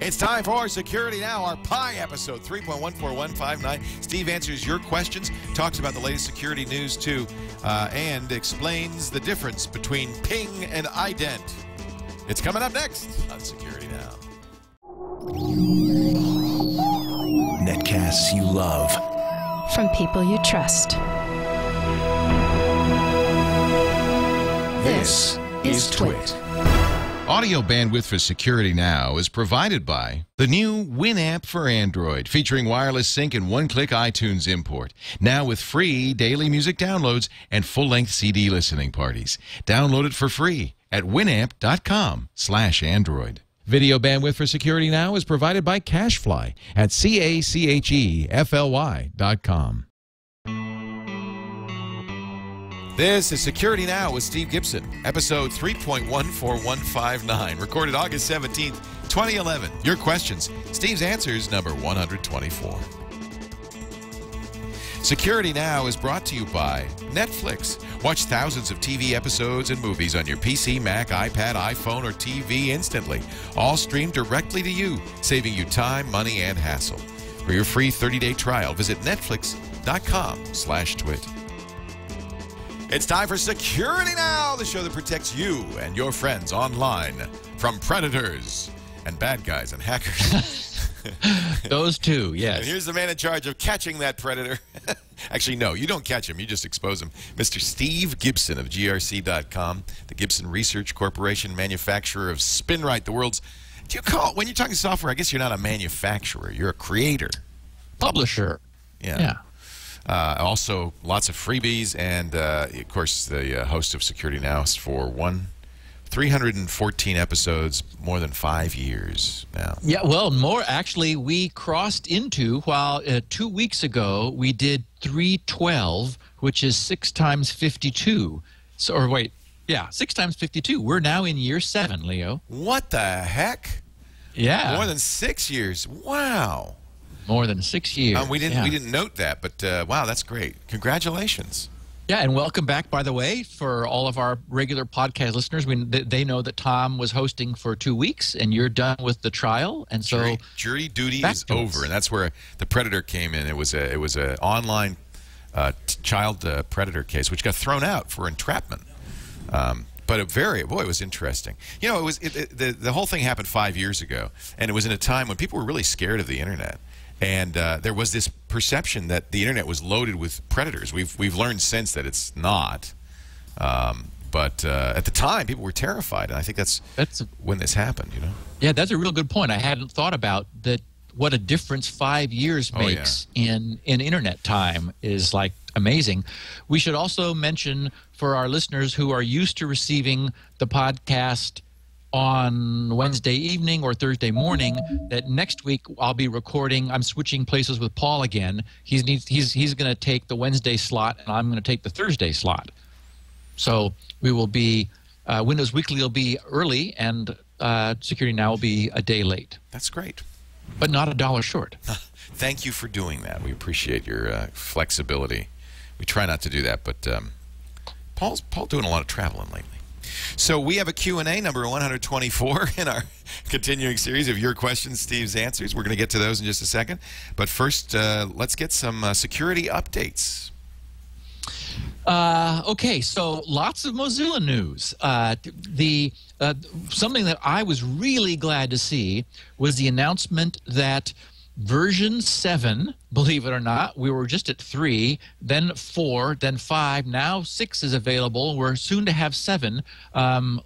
It's time for Security Now, our Pi episode 3.14159. Steve answers your questions, talks about the latest security news too, and explains the difference between ping and ident. It's coming up next on Security Now. Netcasts you love. From people you trust. This is Twit. Audio bandwidth for Security Now is provided by the new Winamp for Android, featuring wireless sync and one-click iTunes import. Now with free daily music downloads and full-length CD listening parties. Download it for free at winamp.com/Android. Video bandwidth for Security Now is provided by CacheFly at CacheFly.com. This is Security Now with Steve Gibson, episode 3.14159, recorded August 17th, 2011. Your questions, Steve's answers, number 124. Security Now is brought to you by Netflix. Watch thousands of TV episodes and movies on your PC, Mac, iPad, iPhone, or TV instantly. All streamed directly to you, saving you time, money, and hassle. For your free 30-day trial, visit netflix.com/twit. It's time for Security Now, the show that protects you and your friends online from predators and bad guys and hackers. Those two, yes. And here's the man in charge of catching that predator. Actually, no, you don't catch him. You just expose him. Mr. Steve Gibson of grc.com, the Gibson Research Corporation, manufacturer of Spinrite, the world's... Do you call... When you're talking software, I guess you're not a manufacturer. You're a creator. Publisher. Yeah. Also, lots of freebies, and of course, the host of Security Now for 314 episodes, more than 5 years now. Yeah, well, more actually. We crossed into, while 2 weeks ago we did 312, which is 6 times 52. So, or wait, yeah, 6 times 52. We're now in year 7, Leo. What the heck? Yeah, more than 6 years. Wow. More than 6 years. We didn't note that, but wow, that's great. Congratulations. Yeah, and welcome back, by the way, for all of our regular podcast listeners. They know that Tom was hosting for 2 weeks, and you're done with the trial, and so jury duty is over, and that's where the predator came in. It was a online child predator case, which got thrown out for entrapment. But it was interesting. You know, the whole thing happened 5 years ago, and it was in a time when people were really scared of the internet. And there was this perception that the internet was loaded with predators. We've learned since that it's not. But at the time, people were terrified, and I think that's when this happened. You know. Yeah, that's a real good point. I hadn't thought about that. What a difference 5 years makes in internet time is like amazing. We should also mention for our listeners who are used to receiving the podcast on Wednesday evening or Thursday morning, that next week I'll be recording. I'm switching places with Paul again. He's going to take the Wednesday slot, and I'm going to take the Thursday slot. So we will be Windows Weekly will be early, and Security Now will be a day late. That's great, but not $1 short. Thank you for doing that. We appreciate your flexibility. We try not to do that, but Paul's doing a lot of traveling lately. So we have a Q&A number 124 in our continuing series of your questions, Steve's answers. We're going to get to those in just a second. But first, let's get some security updates. Okay, so lots of Mozilla news. Something that I was really glad to see was the announcement that version 7, believe it or not, we were just at 3, then 4, then 5, now 6 is available. We're soon to have 7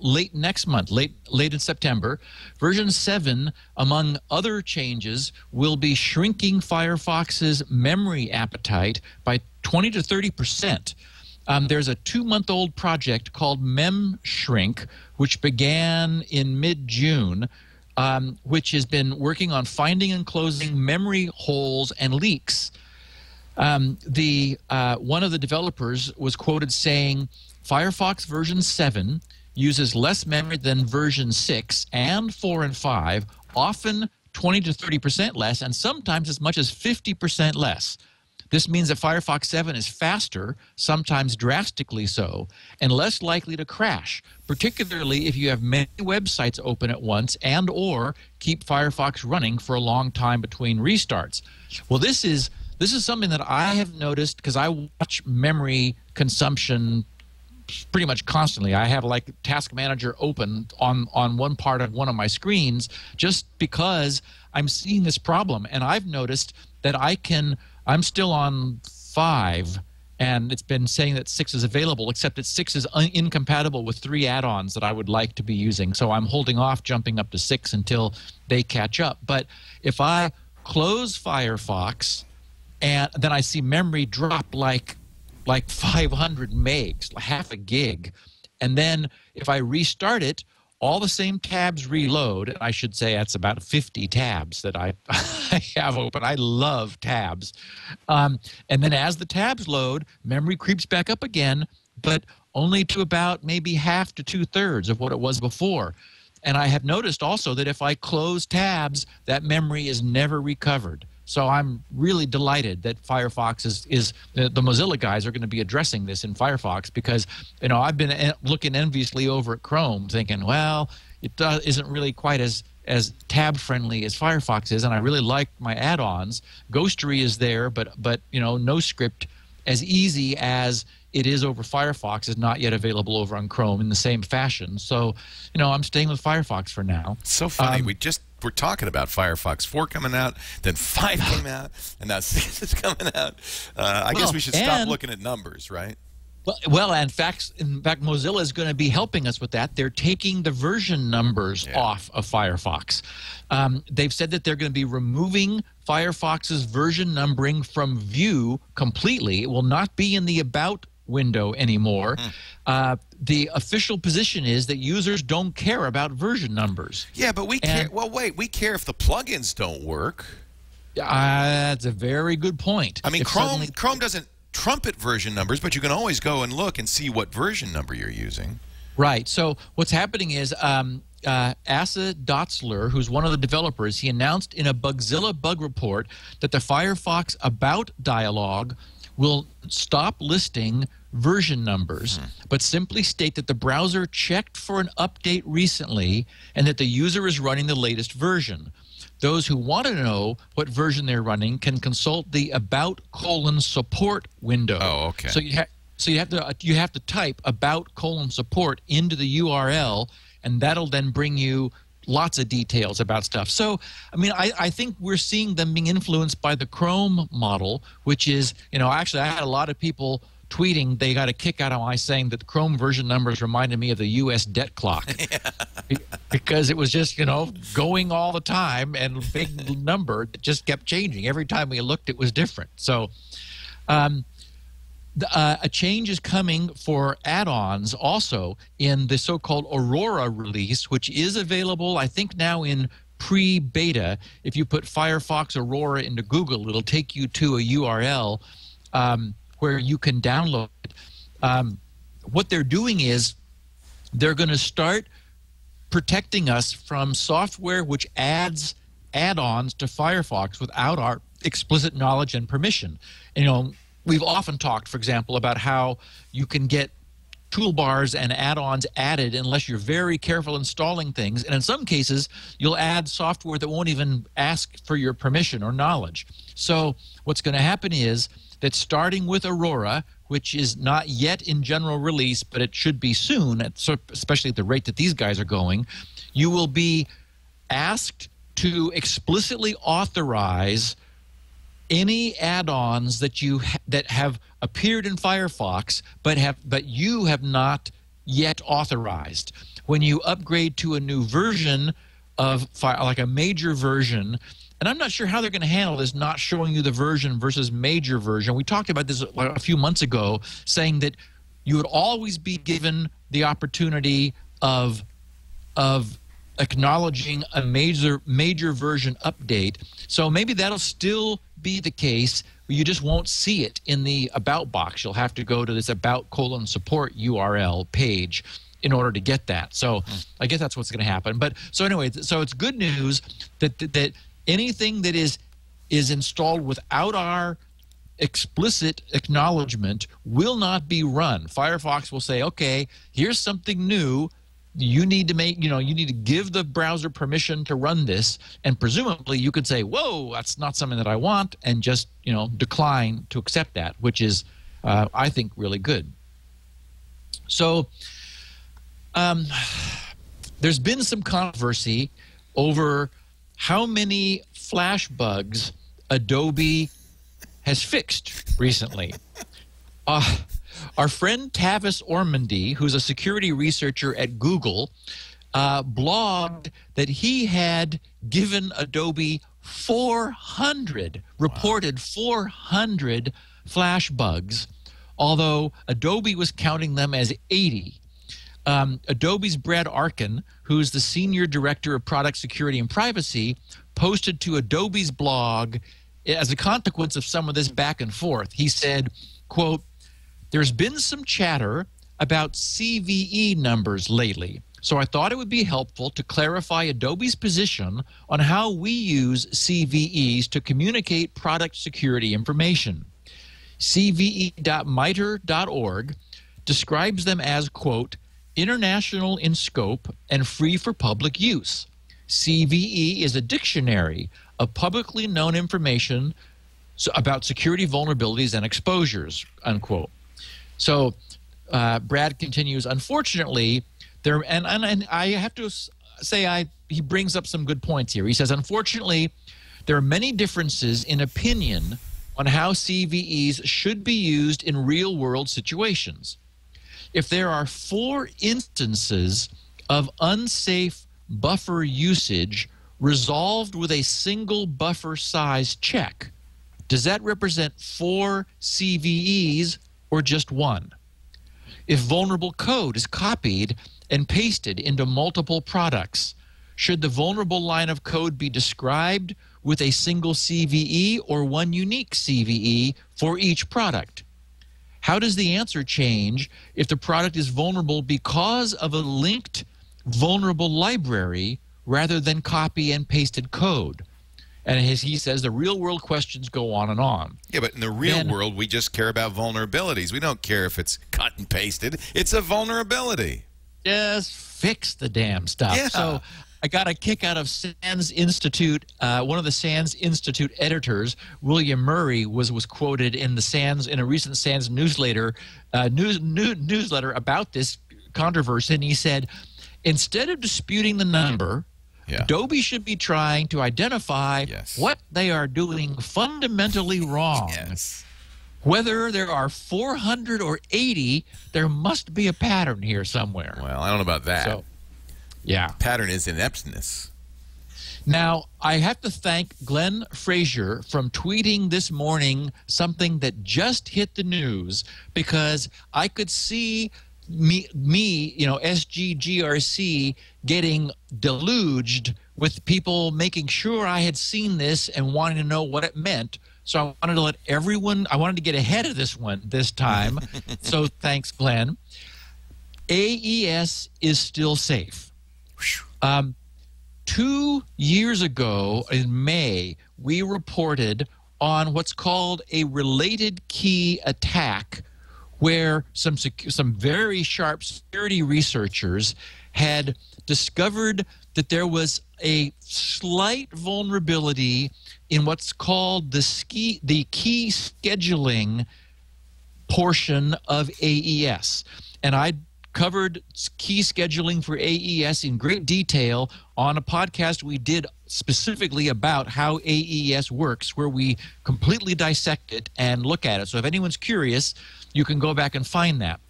late next month, late in September. Version 7, among other changes, will be shrinking Firefox's memory appetite by 20 to 30%. There's a 2-month-old project called MemShrink, which began in mid-June, which has been working on finding and closing memory holes and leaks. One of the developers was quoted saying, Firefox version 7 uses less memory than version 6 and 4 and 5, often 20 to 30% less, and sometimes as much as 50% less. This means that Firefox 7 is faster, sometimes drastically so, and less likely to crash, particularly if you have many websites open at once and or keep Firefox running for a long time between restarts. Well, this is something that I have noticed because I watch memory consumption pretty much constantly. I have like Task Manager open on one part of one of my screens just because I'm seeing this problem. And I've noticed that I'm still on 5, and it's been saying that 6 is available, except that 6 is incompatible with 3 add-ons that I would like to be using. So I'm holding off jumping up to 6 until they catch up. But if I close Firefox, and then I see memory drop like 500 megs, half a gig. And then if I restart it, all the same tabs reload. And I should say that's about 50 tabs that I have open. I love tabs. And then as the tabs load, memory creeps back up again, but only to about maybe half to 2/3 of what it was before. And I have noticed also that if I close tabs, that memory is never recovered. So I'm really delighted that Firefox is the Mozilla guys are going to be addressing this in Firefox, because I've been looking enviously over at Chrome thinking, well, it isn't really quite as tab friendly as Firefox is, and I really like my add-ons. Ghostery is there, but NoScript, as easy as it is over Firefox, is not yet available over on Chrome in the same fashion. So I'm staying with Firefox for now. It's so funny. We're talking about Firefox 4 coming out, then 5 came out, and now 6 is coming out. I guess we should stop looking at numbers, right? Well, in fact, Mozilla is going to be helping us with that. They're taking the version numbers off of Firefox. They've said that they're going to be removing Firefox's version numbering from view completely. It will not be in the About window anymore. The official position is that users don't care about version numbers. Yeah, but we care. Well, wait, we care if the plugins don't work. That's a very good point. I mean, Chrome doesn't trumpet version numbers, but you can always go and look and see what version number you're using. Right. So what's happening is Asa Dotzler, who's one of the developers, he announced in a Bugzilla bug report that the Firefox About dialog will stop listing version numbers, but simply state that the browser checked for an update recently and that the user is running the latest version. Those who want to know what version they're running can consult the About:support window. Oh, okay. So you have to type About:support into the URL, and that'll then bring you lots of details about stuff. So, I mean, I think we're seeing them being influenced by the Chrome model, which is, actually I had a lot of people tweeting they got a kick out of my saying that the Chrome version numbers reminded me of the U.S. debt clock. Because it was just, going all the time, and a big number that just kept changing. Every time we looked, it was different. So a change is coming for add-ons also in the so-called Aurora release, which is available, I think, now in pre-beta. If you put Firefox Aurora into Google, it'll take you to a URL where you can download it. What they're doing is they're going to start protecting us from software which adds add-ons to Firefox without our explicit knowledge and permission. We've often talked, for example, about how you can get toolbars and add-ons added unless you're very careful installing things. And in some cases, you'll add software that won't even ask for your permission or knowledge. So what's going to happen is that starting with Aurora, which is not yet in general release, but it should be soon, especially at the rate that these guys are going, you will be asked to explicitly authorize any add-ons that have appeared in Firefox but you have not yet authorized. When you upgrade to a new version of like a major version, and I'm not sure how they're going to handle this, not showing you the version versus major version. We talked about this a few months ago, saying that you would always be given the opportunity of acknowledging a major version update. So maybe that'll still be the case, but you just won't see it in the About box. You'll have to go to this About:support URL page in order to get that. So I guess that's what's going to happen. But so anyway, so it's good news that anything that is installed without our explicit acknowledgement will not be run. Firefox will say, okay, here's something new. You need to make, you need to give the browser permission to run this, and presumably you could say, whoa, that's not something that I want, and just, decline to accept that, which is, I think, really good. So there's been some controversy over how many flash bugs Adobe has fixed recently. Our friend Tavis Ormandy, who's a security researcher at Google, blogged that he had given Adobe 400, reported 400 flash bugs, although Adobe was counting them as 80. Adobe's Brad Arkin, who's the senior director of product security and privacy, posted to Adobe's blog as a consequence of some of this back and forth. He said, quote, "There's been some chatter about CVE numbers lately, so I thought it would be helpful to clarify Adobe's position on how we use CVEs to communicate product security information. CVE.MITRE.org describes them as, quote, international in scope and free for public use. CVE is a dictionary of publicly known information about security vulnerabilities and exposures," unquote. So Brad continues, unfortunately, and I have to say he brings up some good points here. He says, unfortunately, there are many differences in opinion on how CVEs should be used in real-world situations. If there are 4 instances of unsafe buffer usage resolved with a single buffer size check, does that represent 4 CVEs or just 1? If vulnerable code is copied and pasted into multiple products, should the vulnerable line of code be described with a single CVE or 1 unique CVE for each product? How does the answer change if the product is vulnerable because of a linked vulnerable library rather than copy and pasted code? And as he says, the real-world questions go on and on. Yeah, but in the real world, we just care about vulnerabilities. We don't care if it's cut and pasted. It's a vulnerability. Just fix the damn stuff. Yeah. So I got a kick out of SANS Institute. One of the SANS Institute editors, William Murray, was quoted in a recent SANS newsletter about this controversy, and he said, instead of disputing the number, Adobe should be trying to identify what they are doing fundamentally wrong. Whether there are 400 or 80, there must be a pattern here somewhere. Well, I don't know about that. So, yeah. Pattern is ineptness. Now, I have to thank Glenn Frazier from tweeting this morning something that just hit the news, because I could see me, SGGRC, getting deluged with people making sure I had seen this and wanting to know what it meant. So I wanted to I wanted to get ahead of this one this time. So thanks, Glenn. AES is still safe. 2 years ago in May, we reported on what's called a related key attack, where some very sharp security researchers had discovered that there was a slight vulnerability in what's called the key scheduling portion of AES. And I covered key scheduling for AES in great detail on a podcast we did specifically about how AES works, where we completely dissect it and look at it. So if anyone's curious, you can go back and find that.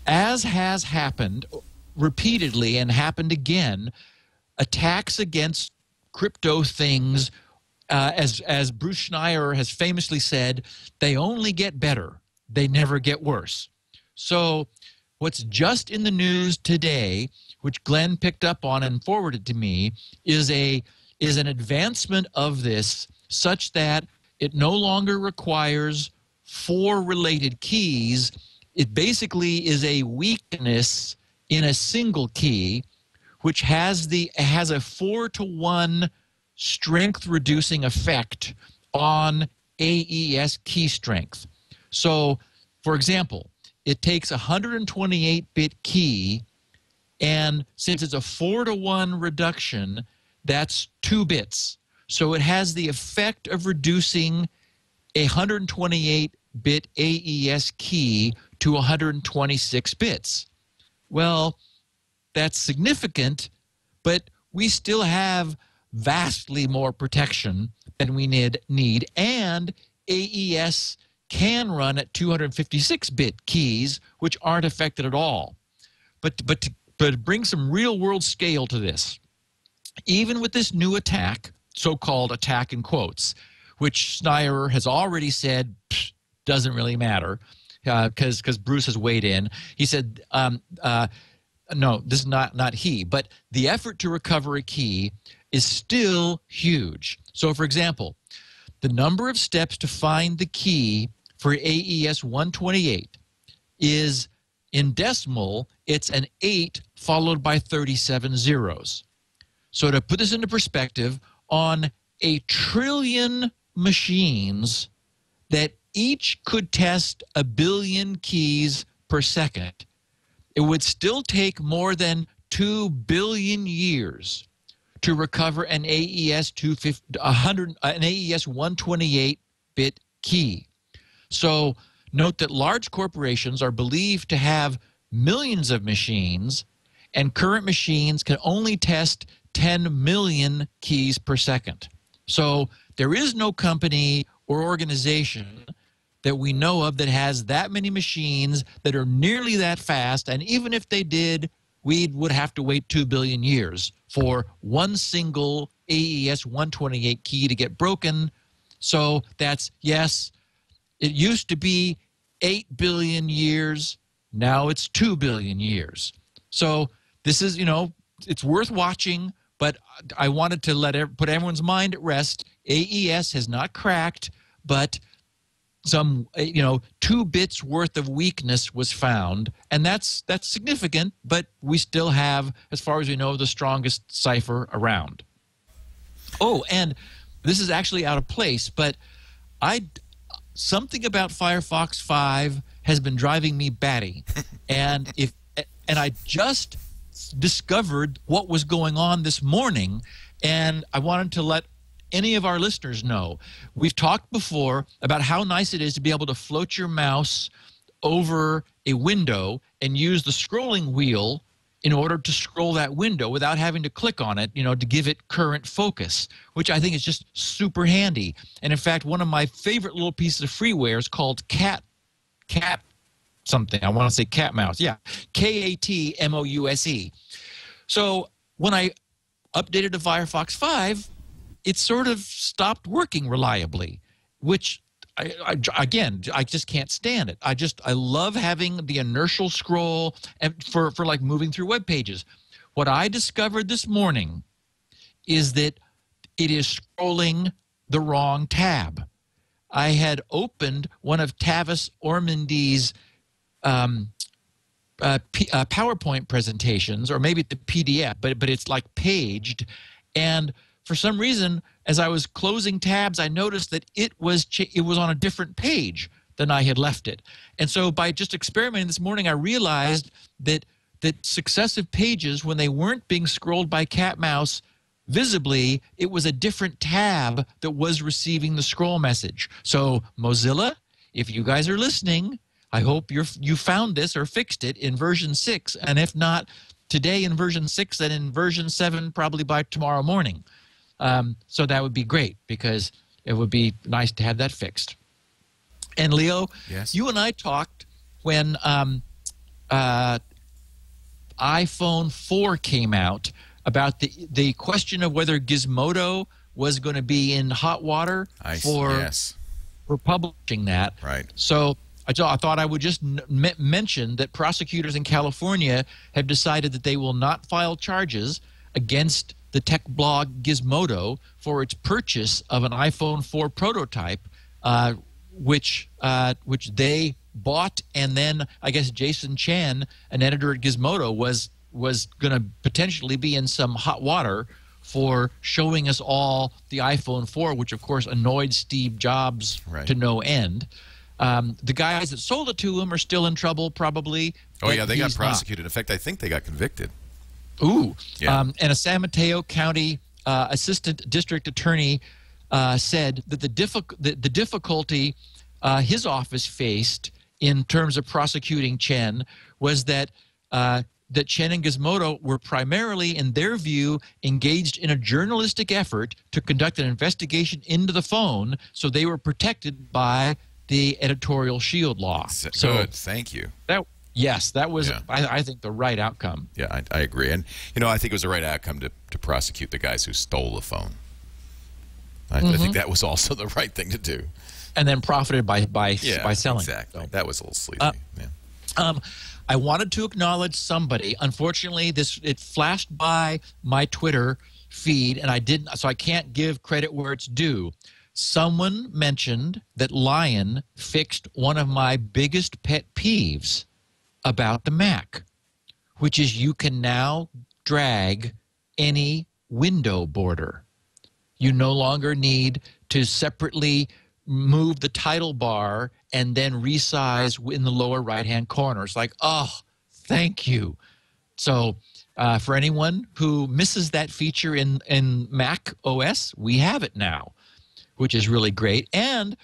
As has happened repeatedly and happened again, attacks against crypto things, as Bruce Schneier has famously said, they only get better. They never get worse. So what's just in the news today, which Glenn picked up on and forwarded to me, is an advancement of this such that it no longer requires 4 related keys. It basically is a weakness in a single key, which has a 4-to-1 strength reducing effect on AES key strength. So, for example, it takes a 128-bit key, and since it's a 4-to-1 reduction, that's 2 bits. So it has the effect of reducing a 128-bit AES key to 126 bits. Well, that's significant, but we still have vastly more protection than we need, and AES can run at 256-bit keys, which aren't affected at all. But to bring some real-world scale to this, even with this new attack, so-called attack in quotes, which Snyder has already said doesn't really matter, because Bruce has weighed in. He said, no, this is not he, but the effort to recover a key is still huge. So, for example, the number of steps to find the key for AES 128 is, in decimal, it's an 8 followed by 37 zeros. So to put this into perspective, on a trillion machines that each could test 1 billion keys per second, it would still take more than 2 billion years to recover an AES 128-bit key. So note that large corporations are believed to have millions of machines, and current machines can only test 10 million keys per second. So there is no company or organization that we know of that has that many machines that are nearly that fast, and even if they did, we would have to wait 2 billion years for one single AES 128 key to get broken. So that's, yes, it used to be 8 billion years. Now it's 2 billion years. So this is, it's worth watching, but I wanted to put everyone's mind at rest. AES has not cracked, but some 2 bits worth of weakness was found, and that's significant, but we still have, as far as we know, the strongest cipher around. Oh, and this is actually out of place, but something about Firefox 5 has been driving me batty, and I just discovered what was going on this morning, and I wanted to let any of our listeners know. We've talked before about how nice it is to be able to float your mouse over a window and use the scrolling wheel in order to scroll that window without having to click on it, to give it current focus, which I think is just super handy. And in fact, one of my favorite little pieces of freeware is called Cat something. I want to say Cat Mouse. Yeah, KATMOUSE. So when I updated to Firefox 5, it sort of stopped working reliably, which I just can't stand it. I love having the inertial scroll and for like moving through web pages. What I discovered this morning is that it is scrolling the wrong tab. I had opened one of Tavis Ormandy's PowerPoint presentations, or maybe the PDF, but it's like paged, and for some reason, as I was closing tabs, I noticed that it was on a different page than I had left it. And so by just experimenting this morning, I realized that successive pages, when they weren't being scrolled by cat mouse visibly, it was a different tab that was receiving the scroll message. So Mozilla, if you guys are listening, I hope you found this or fixed it in version 6. And if not today in version 6, then in version 7 probably by tomorrow morning. So that would be great, because it would be nice to have that fixed. And Leo, yes, you and I talked when iPhone 4 came out about the question of whether Gizmodo was going to be in hot water for publishing that. Right. So I thought I would just mention that prosecutors in California have decided that they will not file charges against the tech blog Gizmodo for its purchase of an iPhone 4 prototype, which they bought, and then I guess Jason Chen, an editor at Gizmodo, was going to potentially be in some hot water for showing us all the iPhone 4, which of course annoyed Steve Jobs to no end. The guys that sold it to him are still in trouble, probably. Oh, yeah, they got prosecuted. In fact, I think they got convicted. Ooh. Yeah. And a San Mateo County assistant district attorney said that the difficulty his office faced in terms of prosecuting Chen was that that Chen and Gizmodo were primarily, in their view, engaged in a journalistic effort to conduct an investigation into the phone, so they were protected by the editorial shield law. Good, thank you. Yes, that was, I think, the right outcome. Yeah, I agree. And, you know, I think it was the right outcome to prosecute the guys who stole the phone. I think that was also the right thing to do. And then profited by selling. Exactly. So, that was a little sleazy. I wanted to acknowledge somebody. Unfortunately, it flashed by my Twitter feed, and I didn't, so I can't give credit where it's due. Someone mentioned that Lion fixed one of my biggest pet peeves about the Mac, which is you can now drag any window border. You no longer need to separately move the title bar and then resize in the lower right-hand corner. It's like, oh, thank you. So for anyone who misses that feature in Mac OS, we have it now, which is really great. And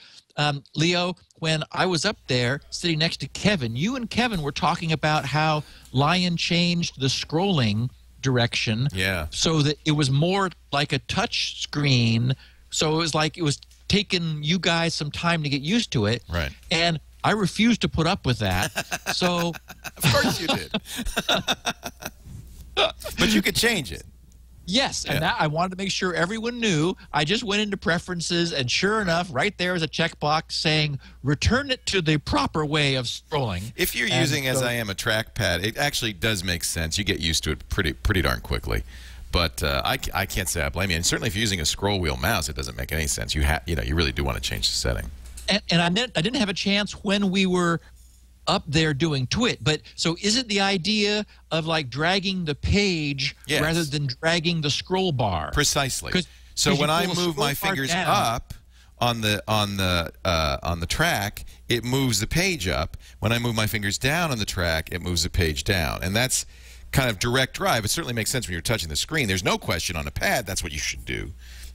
Leo, when I was up there sitting next to Kevin, you and Kevin were talking about how Lion changed the scrolling direction so that it was more like a touch screen. So it was like it was taking you guys some time to get used to it. Right. And I refused to put up with that. So of course you did. But you could change it. Yes, and that I wanted to make sure everyone knew. I just went into preferences, and sure enough, right there is a checkbox saying, return it to the proper way of scrolling. If you're using, as I am, a trackpad, it actually does make sense. You get used to it pretty darn quickly. But I can't say I blame you. And certainly if you're using a scroll wheel mouse, it doesn't make any sense. You really do want to change the setting. And I didn't have a chance when we were up there doing Twit. But so is it the idea of like dragging the page rather than dragging the scroll bar? Precisely. So when I move my fingers up on the track, it moves the page up. When I move my fingers down on the track, it moves the page down. And that's kind of direct drive. It certainly makes sense when you're touching the screen. There's no question on a pad that's what you should do.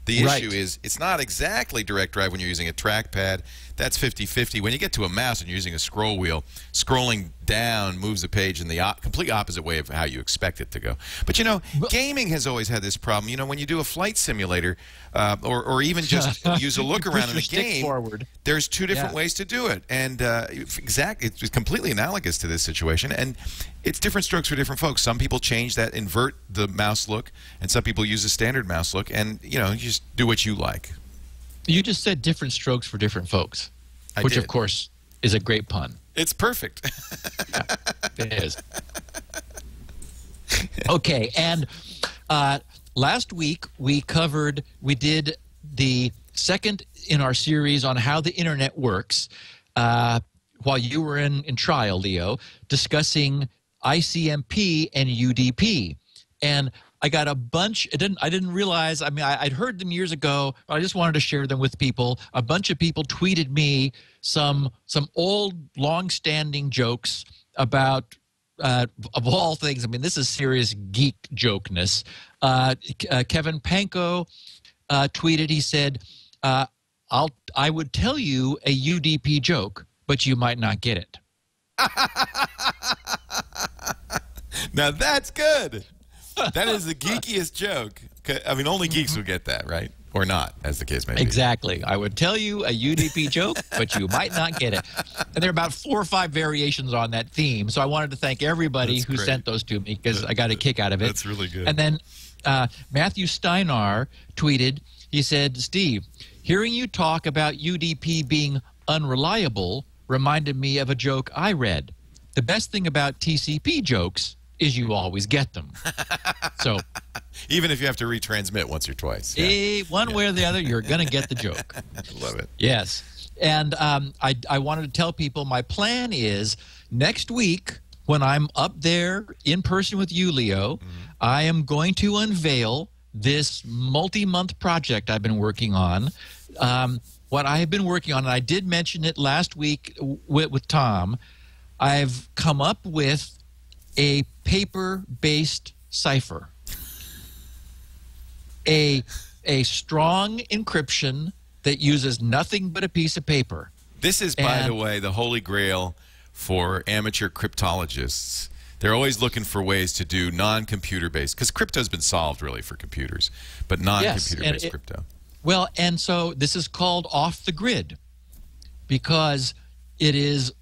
The issue is it's not exactly direct drive when you're using a trackpad. That's 50-50. When you get to a mouse and you're using a scroll wheel, scrolling down moves the page in the complete opposite way of how you expect it to go. But, you know, gaming has always had this problem. You know, when you do a flight simulator or even just use a look around in a game, there's two different ways to do it. And it's completely analogous to this situation. And it's different strokes for different folks. Some people change that, invert the mouse look, and some people use a standard mouse look. And, you know, you just do what you like. You just said different strokes for different folks, which, of course, is a great pun. It's perfect. It is. Okay, and last week we did the second in our series on how the internet works while you were in trial, Leo, discussing ICMP and UDP. And I got a bunch. I didn't realize. I mean, I'd heard them years ago, but I just wanted to share them with people. A bunch of people tweeted me some old, long-standing jokes about, of all things. I mean, this is serious geek jokeness. Kevin Pankow tweeted. He said, "I would tell you a UDP joke, but you might not get it." Now that's good. That is the geekiest joke. I mean, only geeks would get that, right? Or not, as the case may be. Exactly. I would tell you a UDP joke, but you might not get it. And there are about 4 or 5 variations on that theme. So I wanted to thank everybody who sent those to me because I got a kick out of it. That's really good. And then Matthew Steinar tweeted, he said, Steve, hearing you talk about UDP being unreliable reminded me of a joke I read. The best thing about TCP jokes is you always get them. So even if you have to retransmit once or twice. One way or the other, you're going to get the joke. Love it. Yes. And I wanted to tell people my plan is next week when I'm up there in person with you, Leo, I am going to unveil this multi-month project I've been working on. What I have been working on, and I did mention it last week with Tom, I've come up with a paper-based cipher. A strong encryption that uses nothing but a piece of paper. This is, by the way, the holy grail for amateur cryptologists. They're always looking for ways to do non-computer based, because crypto's been solved really for computers, but non-computer based crypto. Well, and so this is called off the grid because it's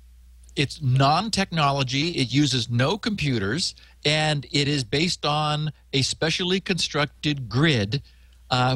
non-technology, it uses no computers, and it is based on a specially constructed grid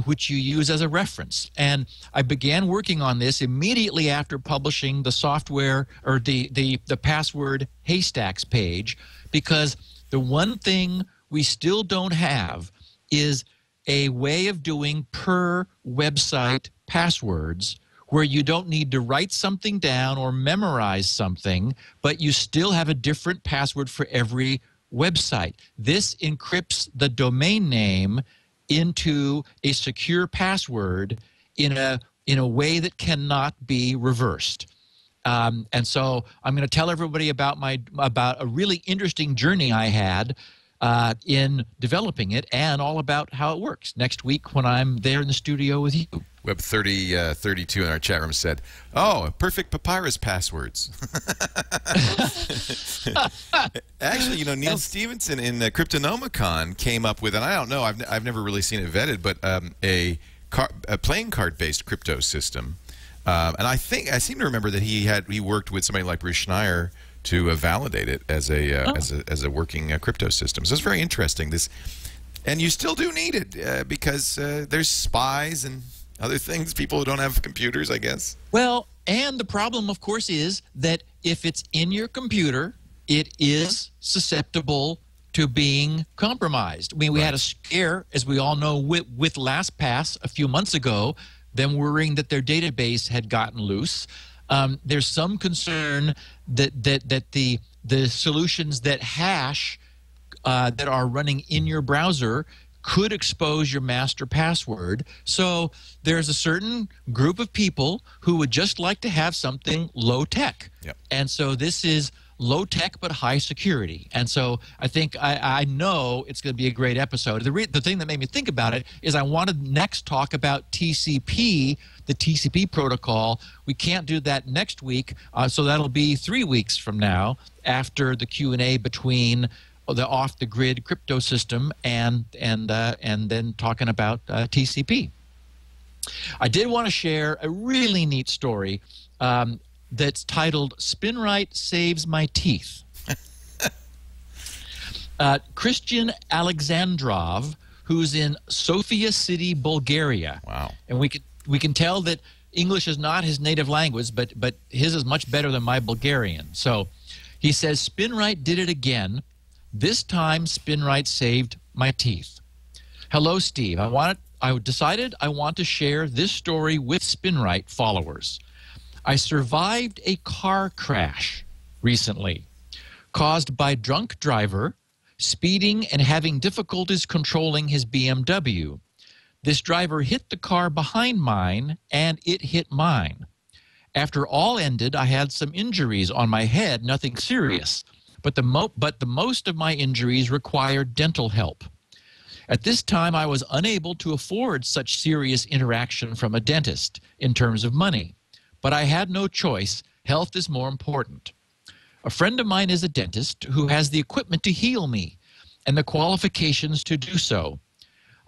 which you use as a reference. And I began working on this immediately after publishing the software or the password haystacks page, because the one thing we still don't have is a way of doing per website passwords where you don't need to write something down or memorize something, but you still have a different password for every website. This encrypts the domain name into a secure password in a way that cannot be reversed. And so I'm going to tell everybody about a really interesting journey I had in developing it, and all about how it works next week when I'm there in the studio with you. Web 32 in our chat room said, "Oh, perfect papyrus passwords." Actually, you know, Neil Stevenson in Cryptonomicon came up with, and I don't know, I've never really seen it vetted, but a playing card based crypto system. And I seem to remember that he worked with somebody like Bruce Schneier to validate it as a working crypto system. So it's very interesting. And you still do need it because there's spies and other things, people who don't have computers, I guess. Well, and the problem, of course, is that if it's in your computer, it is susceptible to being compromised. I mean, we had a scare, as we all know, with LastPass a few months ago, them worrying that their database had gotten loose. There's some concern that the solutions that hash that are running in your browser could expose your master password. So there's a certain group of people who would just like to have something low tech. Yep. And so this is low tech but high security. And so I think I know it's going to be a great episode. The thing that made me think about it is I wanted next talk about TCP, the TCP protocol. We can't do that next week, so that'll be 3 weeks from now after the Q&A between the off-the-grid crypto system and then talking about TCP. I did want to share a really neat story that's titled "Spinrite Saves My Teeth." Christian Alexandrov, who's in Sofia City, Bulgaria. Wow. And we can tell that English is not his native language, but his is much better than my Bulgarian. So he says, "Spinrite did it again. This time, Spinrite saved my teeth. Hello, Steve. I decided I want to share this story with Spinrite followers. I survived a car crash recently caused by drunk driver speeding and having difficulties controlling his BMW. This driver hit the car behind mine, and it hit mine. After all ended, I had some injuries on my head, nothing serious. But the most of my injuries required dental help. At this time, I was unable to afford such serious interaction from a dentist in terms of money. But I had no choice. Health is more important. A friend of mine is a dentist who has the equipment to heal me and the qualifications to do so.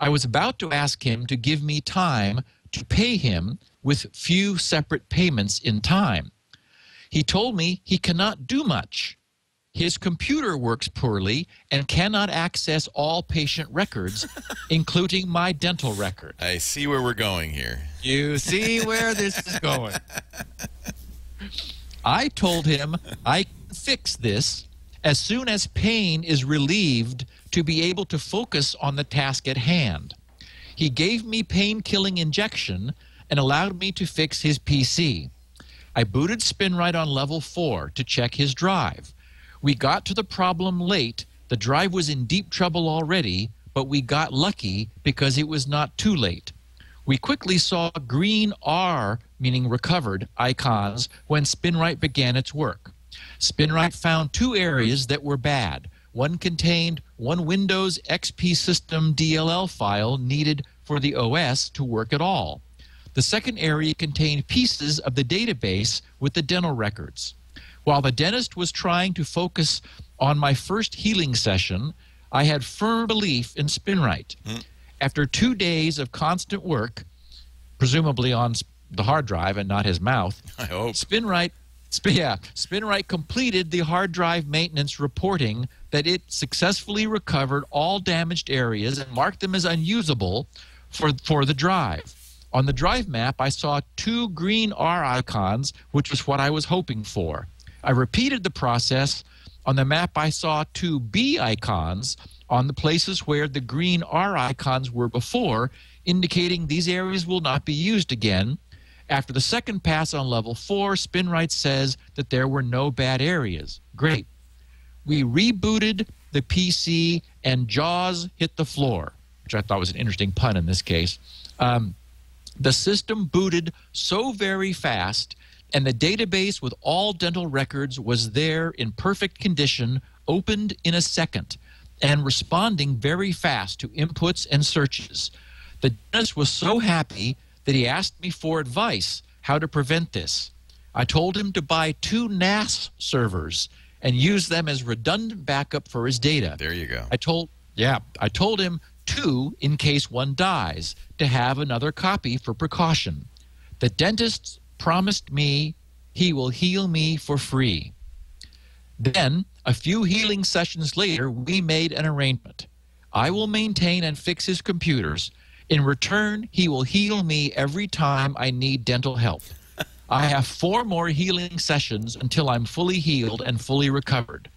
I was about to ask him to give me time to pay him with few separate payments in time. He told me he cannot do much. His computer works poorly and cannot access all patient records, including my dental record." I see where we're going here. You see where this is going. I told him I can fix this as soon as pain is relieved to be able to focus on the task at hand. He gave me pain-killing injection and allowed me to fix his PC. I booted Spinrite on level 4 to check his drive. We got to the problem late. The drive was in deep trouble already, but we got lucky because it was not too late. We quickly saw green R, meaning recovered, icons when Spinrite began its work. Spinrite found 2 areas that were bad. One contained one Windows XP system DLL file needed for the OS to work at all. The second area contained pieces of the database with the dental records. While the dentist was trying to focus on my first healing session, I had firm belief in Spinrite. After 2 days of constant work, presumably on the hard drive and not his mouth, I hope. Spinrite completed the hard drive maintenance, reporting that it successfully recovered all damaged areas and marked them as unusable for the drive. On the drive map, I saw 2 green R icons, which was what I was hoping for. I repeated the process. On the map, I saw 2 B icons on the places where the green R icons were before, indicating these areas will not be used again. After the second pass on level 4, Spinrite says that there were no bad areas. Great. We rebooted the PC and jaws hit the floor, which I thought was an interesting pun in this case. The system booted so very fast, and the database with all dental records was there in perfect condition, opened in a second, and responding very fast to inputs and searches. The dentist was so happy that he asked me for advice how to prevent this. I told him to buy 2 NAS servers and use them as redundant backup for his data. There you go. I told him 2 in case one dies, to have another copy for precaution. The dentist promised me he will heal me for free. Then, a few healing sessions later, we made an arrangement. I will maintain and fix his computers. In return, he will heal me every time I need dental help. I have 4 more healing sessions until I'm fully healed and fully recovered.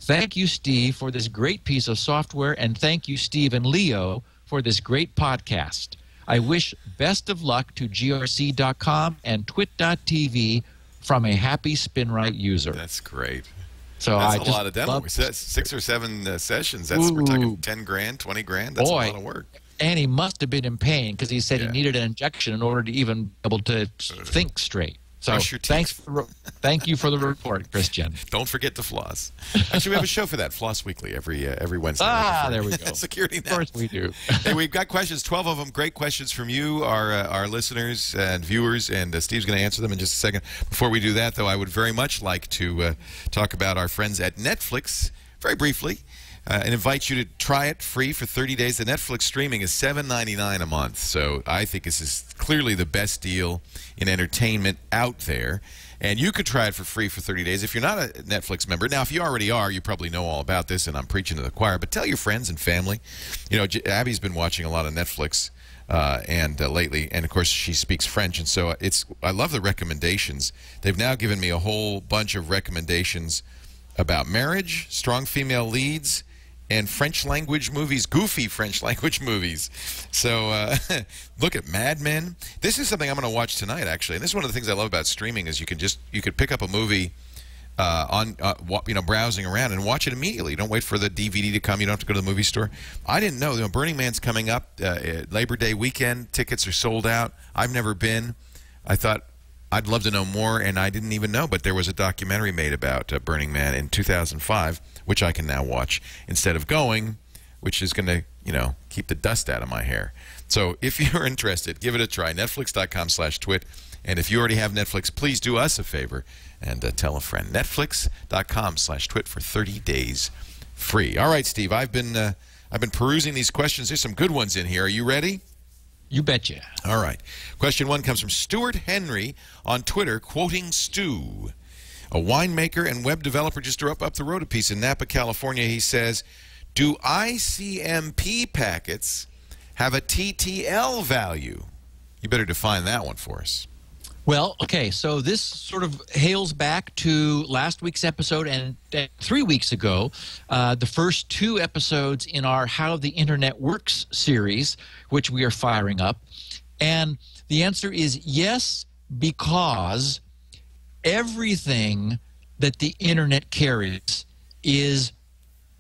Thank you, Steve, for this great piece of software, and thank you, Steve and Leo, for this great podcast. I wish best of luck to grc.com and twit.tv from a happy Spinrite user. That's great. So that's a lot of dental work. 6 or 7 sessions. We're talking 10 grand, 20 grand. That's a lot of work. And he must have been in pain because he said he needed an injection in order to even be able to think straight. So thank you for the report, Christian. Don't forget to floss. Actually, we have a show for that, Floss Weekly, every Wednesday. There we go. Security Now. Of course we do. Hey, we've got questions, 12 of them. Great questions from you, our listeners and viewers, and Steve's going to answer them in just a second. Before we do that, though, I would very much like to talk about our friends at Netflix, very briefly, and invite you to try it free for 30 days. The Netflix streaming is $7.99 a month, so I think this is clearly the best deal in entertainment out there. And you could try it for free for 30 days if you're not a Netflix member. Now, if you already are, you probably know all about this, and I'm preaching to the choir. But tell your friends and family. You know, Abby's been watching a lot of Netflix lately, and of course she speaks French, and so I love the recommendations. They've now given me a whole bunch of recommendations about marriage, strong female leads, and French language movies, goofy French language movies. So look at Mad Men. This is something I'm going to watch tonight, actually. And this is one of the things I love about streaming is you could pick up a movie browsing around and watch it immediately. You don't wait for the DVD to come. You don't have to go to the movie store. I didn't know. Burning Man's coming up. Labor Day weekend. Tickets are sold out. I've never been. I thought I'd love to know more, and I didn't even know. But there was a documentary made about Burning Man in 2005, which I can now watch instead of going, which is going to, keep the dust out of my hair. So if you're interested, give it a try. Netflix.com/twit. And if you already have Netflix, please do us a favor and tell a friend. Netflix.com/twit for 30 days free. All right, Steve, I've been perusing these questions. There's some good ones in here. Are you ready? You betcha. All right. Question 1 comes from Stuart Henry on Twitter, quoting Stu. A winemaker and web developer just drew up the road a piece in Napa, California. He says, do ICMP packets have a TTL value? You better define that one for us. Well, okay, so this sort of hails back to last week's episode and 3 weeks ago, the first 2 episodes in our How the Internet Works series, which we are firing up. And the answer is yes, because everything that the Internet carries is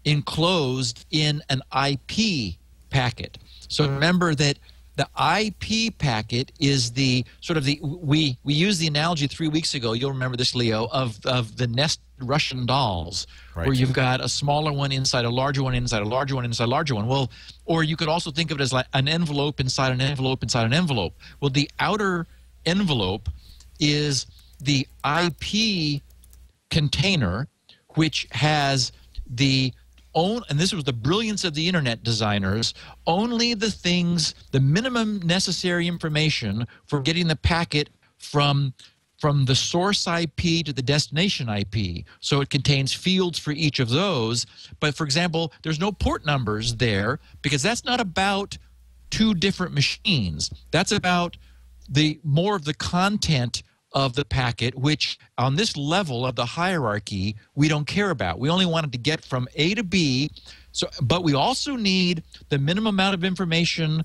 enclosed in an IP packet. So remember that the IP packet is the sort of the we used the analogy 3 weeks ago. You'll remember this, Leo, of the nest Russian dolls, right, where you've got a smaller one inside a larger one inside a larger one inside a larger one. Well, or you could also think of it as like an envelope inside an envelope inside an envelope. Well, the outer envelope is the IP container, which has the and this was the brilliance of the internet designers, only the things, the minimum necessary information for getting the packet from the source IP to the destination IP. So it contains fields for each of those. But for example, there's no port numbers there because that's not about two different machines. That's about more of the content of the packet, which on this level of the hierarchy, we don't care about. We only wanted to get from A to B, but we also need the minimum amount of information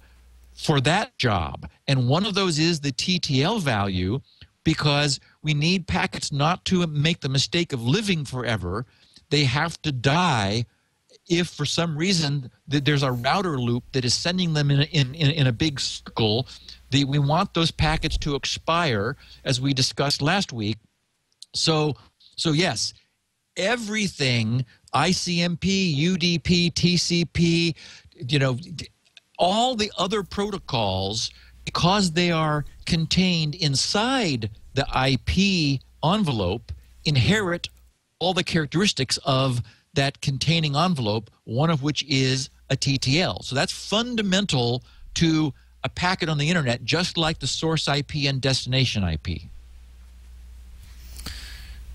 for that job. And one of those is the TTL value, because we need packets not to make the mistake of living forever. They have to die if for some reason there's a router loop that is sending them in a big circle. We want those packets to expire, as we discussed last week. So yes, everything, ICMP, UDP, TCP, all the other protocols, because they are contained inside the IP envelope, inherit all the characteristics of that containing envelope, one of which is a TTL. So that's fundamental to a packet on the internet, just like the source IP and destination IP.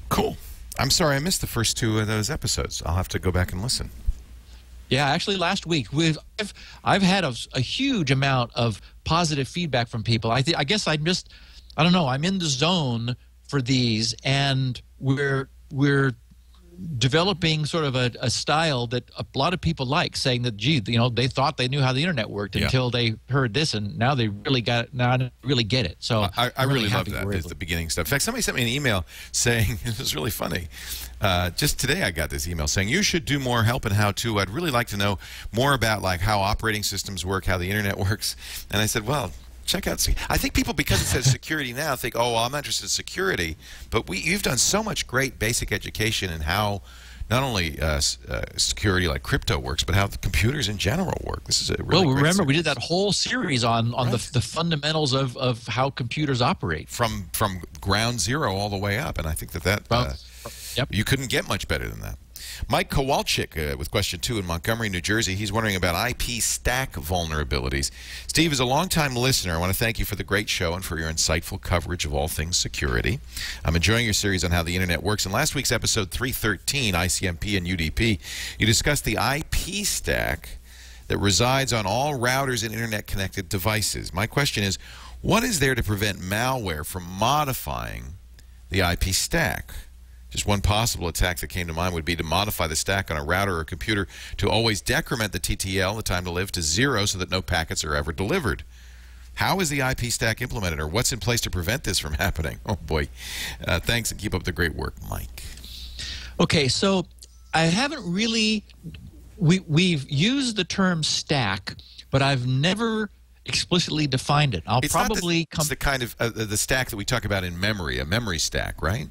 Cool. I'm sorry I missed the first two of those episodes. I'll have to go back and listen. Yeah, actually last week I've had a huge amount of positive feedback from people. I guess I don't know, I'm in the zone for these, and we're developing sort of a style that a lot of people like, saying that, gee, they thought they knew how the internet worked until they heard this, and now they really get it. So I really love that. It's the beginning stuff. In fact, somebody sent me an email saying, it was really funny. Just today I got this email saying, you should do more help and how-to. I'd really like to know more about like how operating systems work, how the internet works. And I said, well, check out. I think people, because it says security now, think, oh, well, I'm not interested in security. But you've done so much great basic education in how not only security like crypto works, but how the computers in general work. This is a really great remember series. We did that whole series on the fundamentals of how computers operate from ground zero all the way up, and I think that you couldn't get much better than that. Mike Kowalczyk with question 2 in Montgomery, New Jersey. He's wondering about IP stack vulnerabilities. Steve is a longtime listener. I want to thank you for the great show and for your insightful coverage of all things security. I'm enjoying your series on how the internet works. In last week's episode 313, ICMP and UDP, you discussed the IP stack that resides on all routers and internet-connected devices. My question is, what is there to prevent malware from modifying the IP stack? Just one possible attack that came to mind would be to modify the stack on a router or computer to always decrement the TTL, the time to live, to 0 so that no packets are ever delivered. How is the IP stack implemented, or what's in place to prevent this from happening? Oh, boy. Thanks, and keep up the great work, Mike. Okay, so I haven't really... We've used the term stack, but I've never explicitly defined it. It's the kind of the stack that we talk about in memory, a memory stack, right?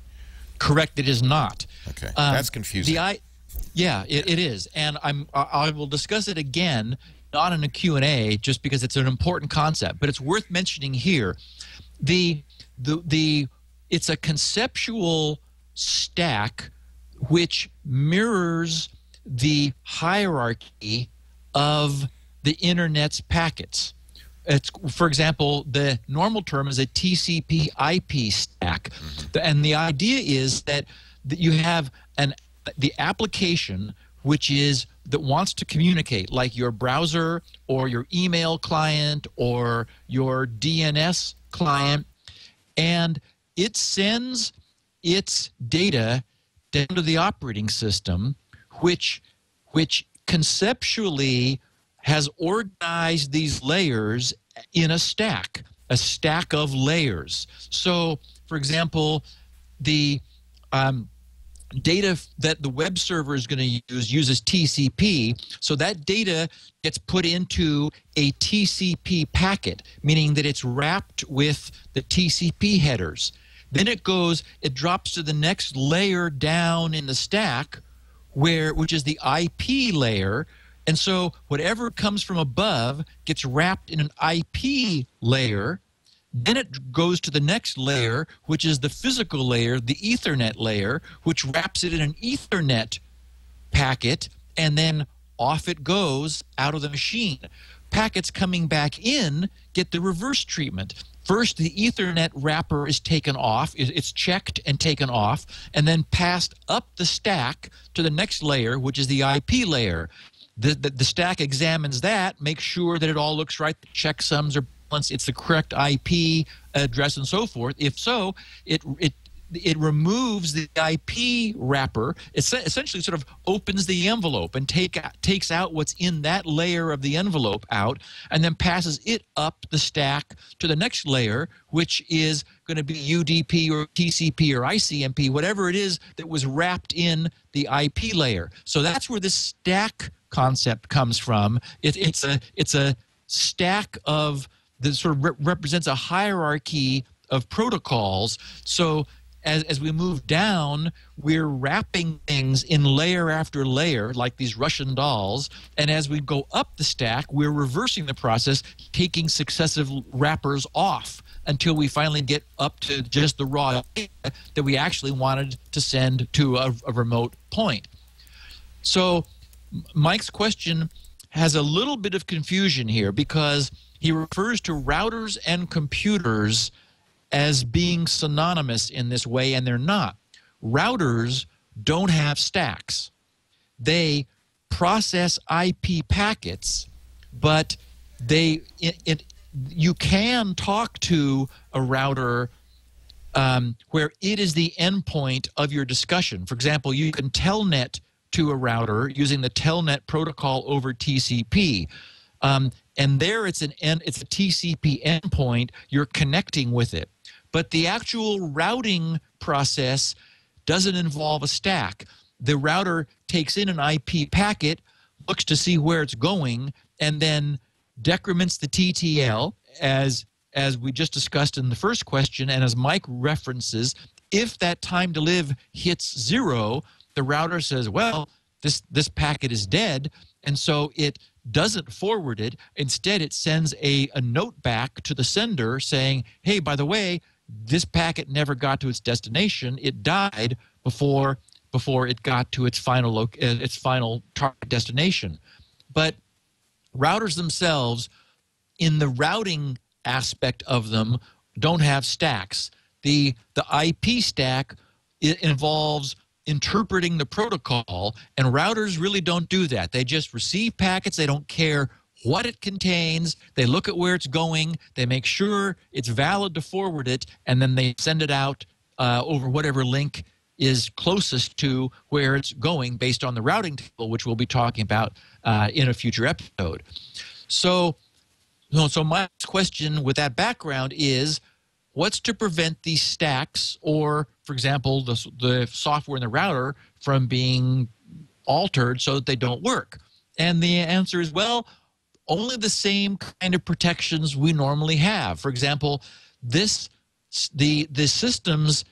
Correct, it is not. Okay, that's confusing. It is, and I will discuss it again, not in a Q&A, just because it's an important concept, but it's worth mentioning here. It's a conceptual stack which mirrors the hierarchy of the internet's packets. For example, the normal term is a TCP IP stack. And the idea is that you have the application that wants to communicate, like your browser or your email client or your DNS client, and it sends its data down to the operating system, which conceptually has organized these layers in a stack of layers. So, for example, data that the web server is going to use uses TCP, so that data gets put into a TCP packet, meaning that it's wrapped with the TCP headers. Then it drops to the next layer down in the stack, which is the IP layer, and so whatever comes from above gets wrapped in an IP layer. Then it goes to the next layer, which is the physical layer, the Ethernet layer, which wraps it in an Ethernet packet, and then off it goes out of the machine. Packets coming back in get the reverse treatment. First, the Ethernet wrapper is taken off, it's checked and taken off, and then passed up the stack to the next layer, which is the IP layer. The stack examines that, makes sure that it all looks right, the checksums are it's the correct IP address and so forth. If so, it removes the IP wrapper. It essentially sort of opens the envelope and takes out what's in that layer of the envelope out, and then passes it up the stack to the next layer, which is going to be UDP or TCP or ICMP, whatever it is that was wrapped in the IP layer. So that's where this stack concept comes from. It's a stack of that sort of represents a hierarchy of protocols. So as we move down, we're wrapping things in layer after layer, like these Russian dolls. And as we go up the stack, we're reversing the process, taking successive wrappers off until we finally get up to just the raw data that we actually wanted to send to a remote point. So Mike's question has a little bit of confusion here because he refers to routers and computers as being synonymous in this way, and they're not. Routers don't have stacks. They process IP packets, but you can talk to a router where it is the endpoint of your discussion. For example, you can telnet to a router using the telnet protocol over TCP. And there it's a TCP endpoint. You're connecting with it. But the actual routing process doesn't involve a stack. The router takes in an IP packet, looks to see where it's going, and then decrements the TTL, as we just discussed in the first question, and as Mike references, if that time to live hits 0, the router says, well, this packet is dead, and so it doesn't forward it. Instead, it sends a note back to the sender saying, hey, by the way, this packet never got to its destination. It died before it got to its final target destination. But routers themselves, in the routing aspect of them, don't have stacks. The IP stack, it involves interpreting the protocol, and routers really don't do that. They just receive packets. They don't care what it contains. They look at where it's going. They make sure it's valid to forward it, and then they send it out over whatever link is closest to where it's going based on the routing table, which we'll be talking about in a future episode. So my question with that background is, what's to prevent these stacks or, for example, the software in the router from being altered so that they don't work? And the answer is, well, only the same kind of protections we normally have. For example, the system's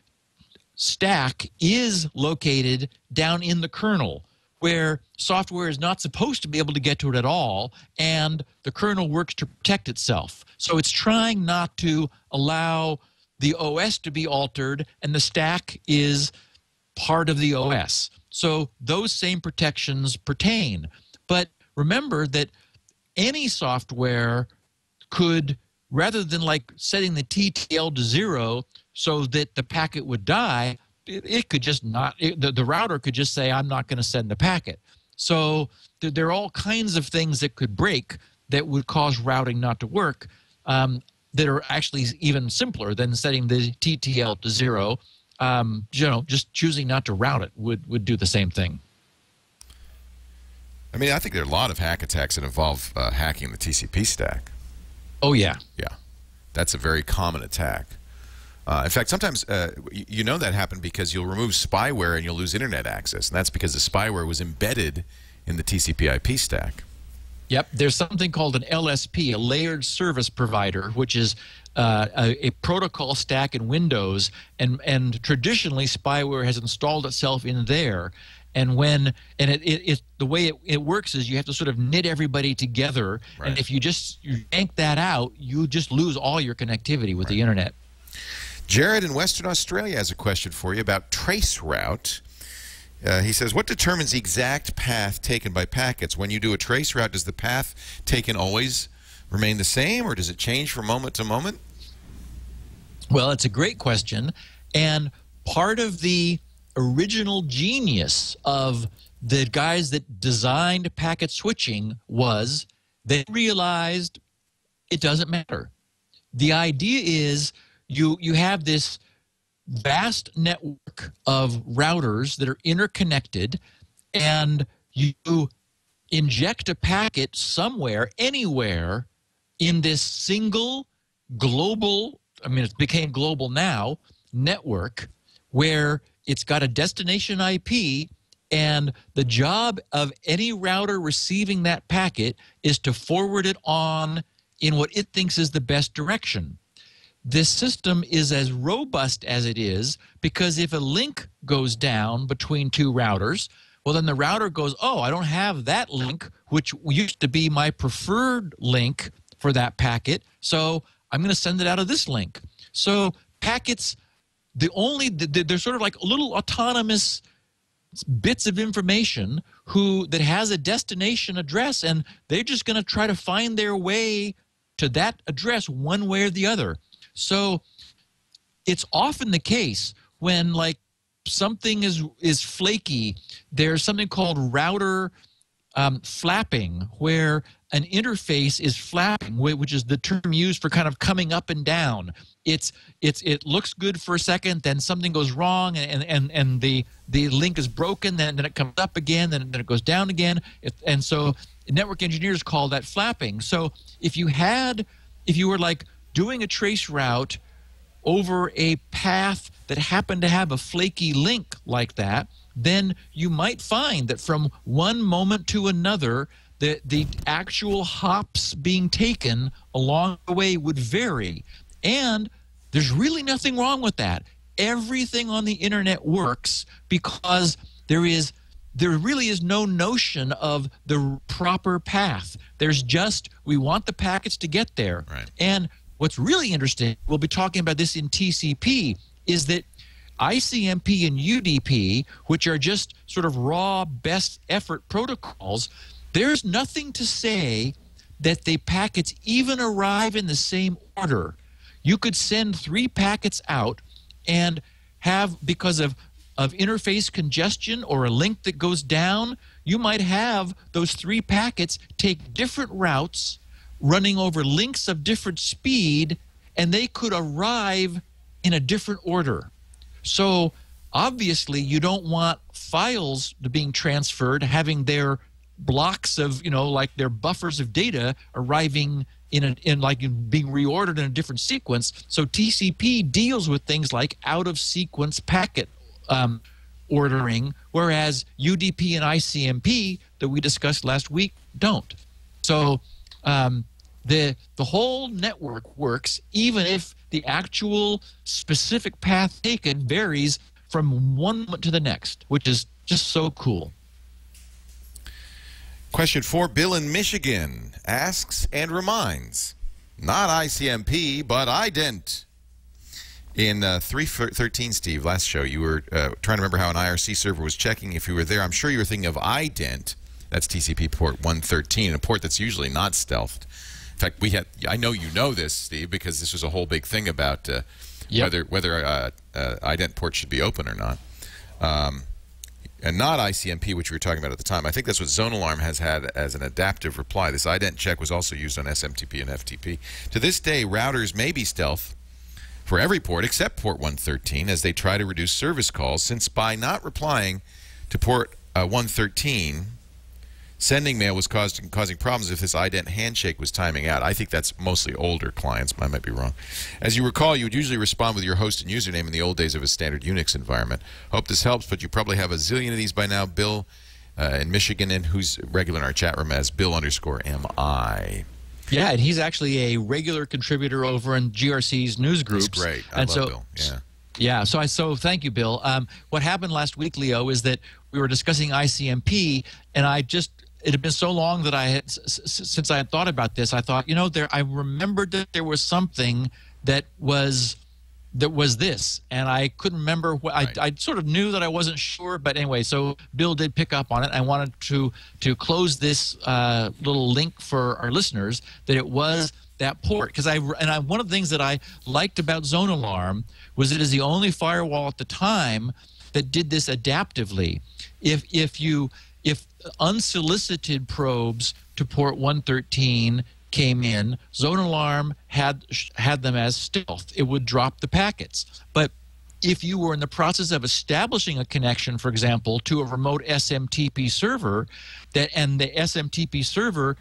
stack is located down in the kernel, where software is not supposed to be able to get to it at all, and the kernel works to protect itself. So it's trying not to allow the OS to be altered, and the stack is part of the OS. So those same protections pertain. But remember that any software could, rather than like setting the TTL to 0 so that the packet would die, it could just not, the router could just say, I'm not going to send the packet. So there are all kinds of things that could break that would cause routing not to work that are actually even simpler than setting the TTL to 0. Just choosing not to route it would do the same thing. I mean, I think there are a lot of hack attacks that involve hacking the TCP stack. Oh, yeah. Yeah. That's a very common attack. In fact, sometimes you know that happened because you'll remove spyware and you'll lose internet access, and that's because the spyware was embedded in the TCP/IP stack. Yep, there's something called an LSP, a layered service provider, which is a protocol stack in Windows, and traditionally spyware has installed itself in there. And the way it works is you have to sort of knit everybody together, Right. and if you yank that out, you just lose all your connectivity with the internet. Jared in Western Australia has a question for you about traceroute. He says, what determines the exact path taken by packets? When you do a traceroute, does the path taken always remain the same, or does it change from moment to moment? Well, it's a great question, and part of the original genius of the guys that designed packet switching was they realized it doesn't matter. The idea is you have this vast network of routers that are interconnected, and you inject a packet somewhere, anywhere, in this single global, I mean, it became global now, network, where it's got a destination IP, and the job of any router receiving that packet is to forward it on in what it thinks is the best direction. This system is as robust as it is because if a link goes down between two routers, well, then the router goes, oh, I don't have that link, which used to be my preferred link for that packet, so I'm going to send it out of this link. So packets, they're sort of like little autonomous bits of information that has a destination address, and they're just going to try to find their way to that address one way or the other. So it's often the case when like something is flaky, there's something called router flapping, where an interface is flapping, which is the term used for kind of coming up and down. It looks good for a second, then something goes wrong, and the link is broken, then it comes up again, then it goes down again, and so network engineers call that flapping. So if you were like doing a trace route over a path that happened to have a flaky link like that, then you might find that from one moment to another, the actual hops being taken along the way would vary. And there's really nothing wrong with that. Everything on the internet works because there really is no notion of the proper path. There's just, we want the packets to get there. Right. And what's really interesting, we'll be talking about this in TCP, is that ICMP and UDP, which are just sort of raw best effort protocols, there's nothing to say that the packets even arrive in the same order. You could send 3 packets out and have, because of interface congestion or a link that goes down, you might have those 3 packets take different routes running over links of different speed, and they could arrive in a different order. So obviously you don't want files being transferred having their blocks of, like their buffers of data arriving in being reordered in a different sequence. So TCP deals with things like out of sequence packet ordering, whereas UDP and ICMP that we discussed last week don't. So the whole network works even if the actual specific path taken varies from one moment to the next, which is just so cool. Question 4, Bill in Michigan asks and reminds, not ICMP, but ident. In 3.13, Steve, last show, you were trying to remember how an IRC server was checking if you were there. I'm sure you were thinking of ident. That's TCP port 113, a port that's usually not stealthed. In fact, I know you know this, Steve, because this was a whole big thing about whether ident ports should be open or not. And not ICMP, which we were talking about at the time. I think that's what ZoneAlarm has had as an adaptive reply. This ident check was also used on SMTP and FTP. To this day, routers may be stealth for every port except port 113 as they try to reduce service calls, since by not replying to port 113, sending mail was causing problems if this ident handshake was timing out. I think that's mostly older clients. I might be wrong. As you recall, you would usually respond with your host and username in the old days of a standard Unix environment. Hope this helps, but you probably have a zillion of these by now. Bill in Michigan, and who's regular in our chat room as Bill_MI. Yeah, and he's actually a regular contributor over in GRC's news groups. That's great. I love Bill. Yeah. Yeah, so thank you, Bill. What happened last week, Leo, is that we were discussing ICMP, and it had been so long that since I had thought about this, I thought, I remembered that there was something that was this, and I couldn't remember what. Right. I sort of knew that I wasn't sure, but anyway, so Bill did pick up on it. I wanted to close this little link for our listeners that it was that port, because one of the things that I liked about ZoneAlarm was it is the only firewall at the time that did this adaptively. If unsolicited probes to port 113 came in, ZoneAlarm had them as stealth. It would drop the packets. But if you were in the process of establishing a connection, for example, to a remote SMTP server, and the SMTP server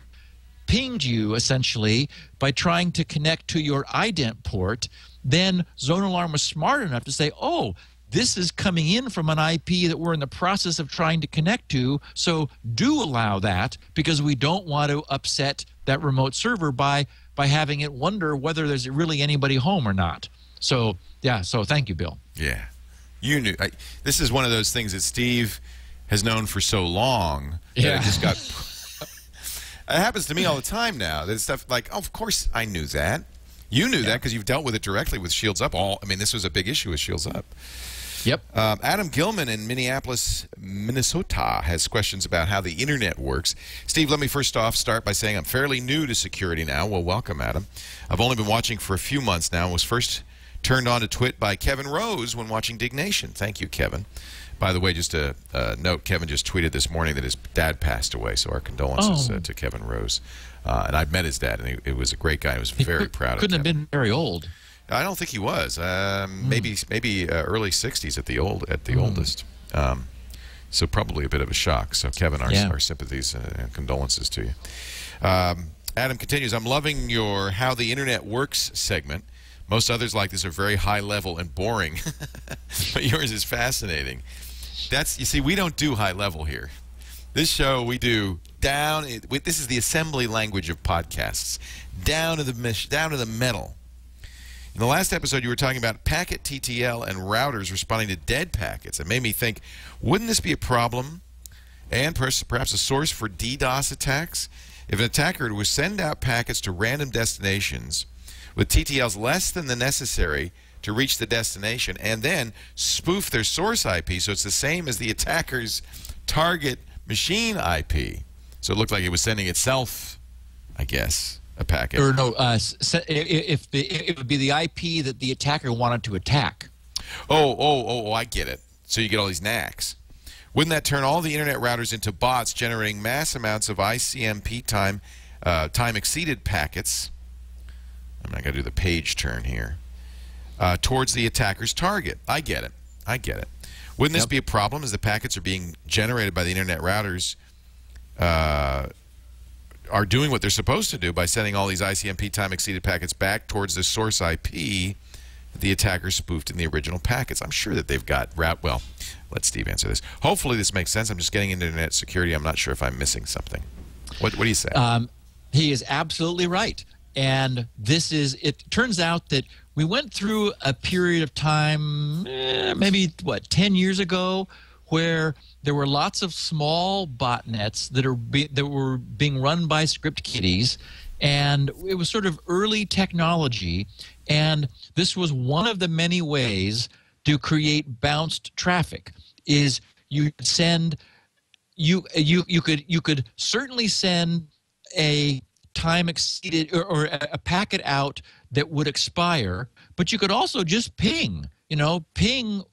pinged you essentially by trying to connect to your ident port, then ZoneAlarm was smart enough to say, oh, this is coming in from an IP that we're in the process of trying to connect to, so do allow that, because we don't want to upset that remote server by having it wonder whether there's really anybody home or not. So, yeah, so thank you, Bill. Yeah. You knew. This is one of those things that Steve has known for so long that it just got... It happens to me all the time now. That stuff like, oh, of course I knew that. You knew that because you've dealt with it directly with Shields Up. This was a big issue with Shields Up. Yep. Adam Gilman in Minneapolis, Minnesota has questions about how the internet works. Steve, let me first off start by saying I'm fairly new to security now. Well, welcome, Adam. I've only been watching for a few months now and was first turned on to Twit by Kevin Rose when watching Dignation. Thank you, Kevin. By the way, just a note, Kevin just tweeted this morning that his dad passed away, so our condolences to Kevin Rose. And I've met his dad, and he was a great guy. I was very proud of him. Couldn't have been very old. I don't think he was. Maybe early 60s at the oldest. So probably a bit of a shock. So Kevin, our sympathies and condolences to you. Adam continues, I'm loving your How the Internet Works segment. Most others like this are very high level and boring, but yours is fascinating. You see, we don't do high level here. This show we do down. This is the assembly language of podcasts, down to the metal. In the last episode, you were talking about packet TTL and routers responding to dead packets. It made me think, wouldn't this be a problem and perhaps a source for DDoS attacks? If an attacker would send out packets to random destinations with TTLs less than the necessary to reach the destination and then spoof their source IP so it's the same as the attacker's target machine IP. So it looked like it was sending itself, I guess, a packet. Or no, it would be the IP that the attacker wanted to attack. Oh, I get it. So you get all these NACs. Wouldn't that turn all the internet routers into bots generating mass amounts of ICMP time exceeded packets? I'm not going to do the page turn here. Towards the attacker's target. I get it. Wouldn't this be a problem as the packets are being generated by the internet routers are doing what they're supposed to do by sending all these ICMP time exceeded packets back towards the source IP that the attacker spoofed in the original packets? I'm sure that they've got well, let Steve answer this. Hopefully this makes sense. I'm just getting into internet security. I'm not sure if I'm missing something. What do you say? He is absolutely right. And it turns out that we went through a period of time, maybe, 10 years ago, where there were lots of small botnets that were being run by script kiddies, and it was sort of early technology, and this was one of the many ways to create bounced traffic. Is you could certainly send a time exceeded or a packet out that would expire, but you could also just ping. Ping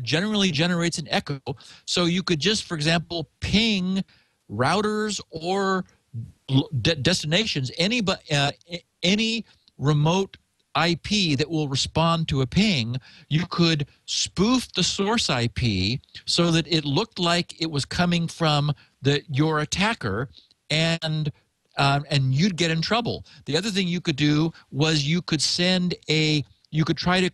generally generates an echo, so you could just, for example, ping routers or destinations, any remote IP that will respond to a ping. You could spoof the source IP so that it looked like it was coming from your attacker, and you'd get in trouble. The other thing you could do was you could try to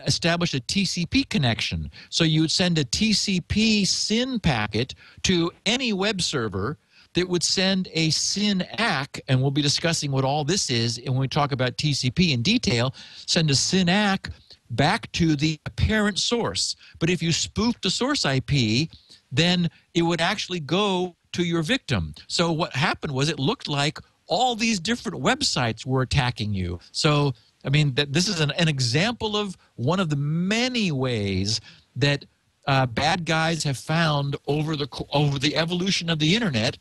establish a TCP connection. So you would send a TCP SYN packet to any web server that would send a SYN ACK, and we'll be discussing what all this is, and when we talk about TCP in detail, send a SYN ACK back to the parent source. But if you spoofed the source IP, then it would actually go to your victim. So what happened was it looked like all these different websites were attacking you. So, I mean, this is an example of one of the many ways that bad guys have found over the evolution of the internet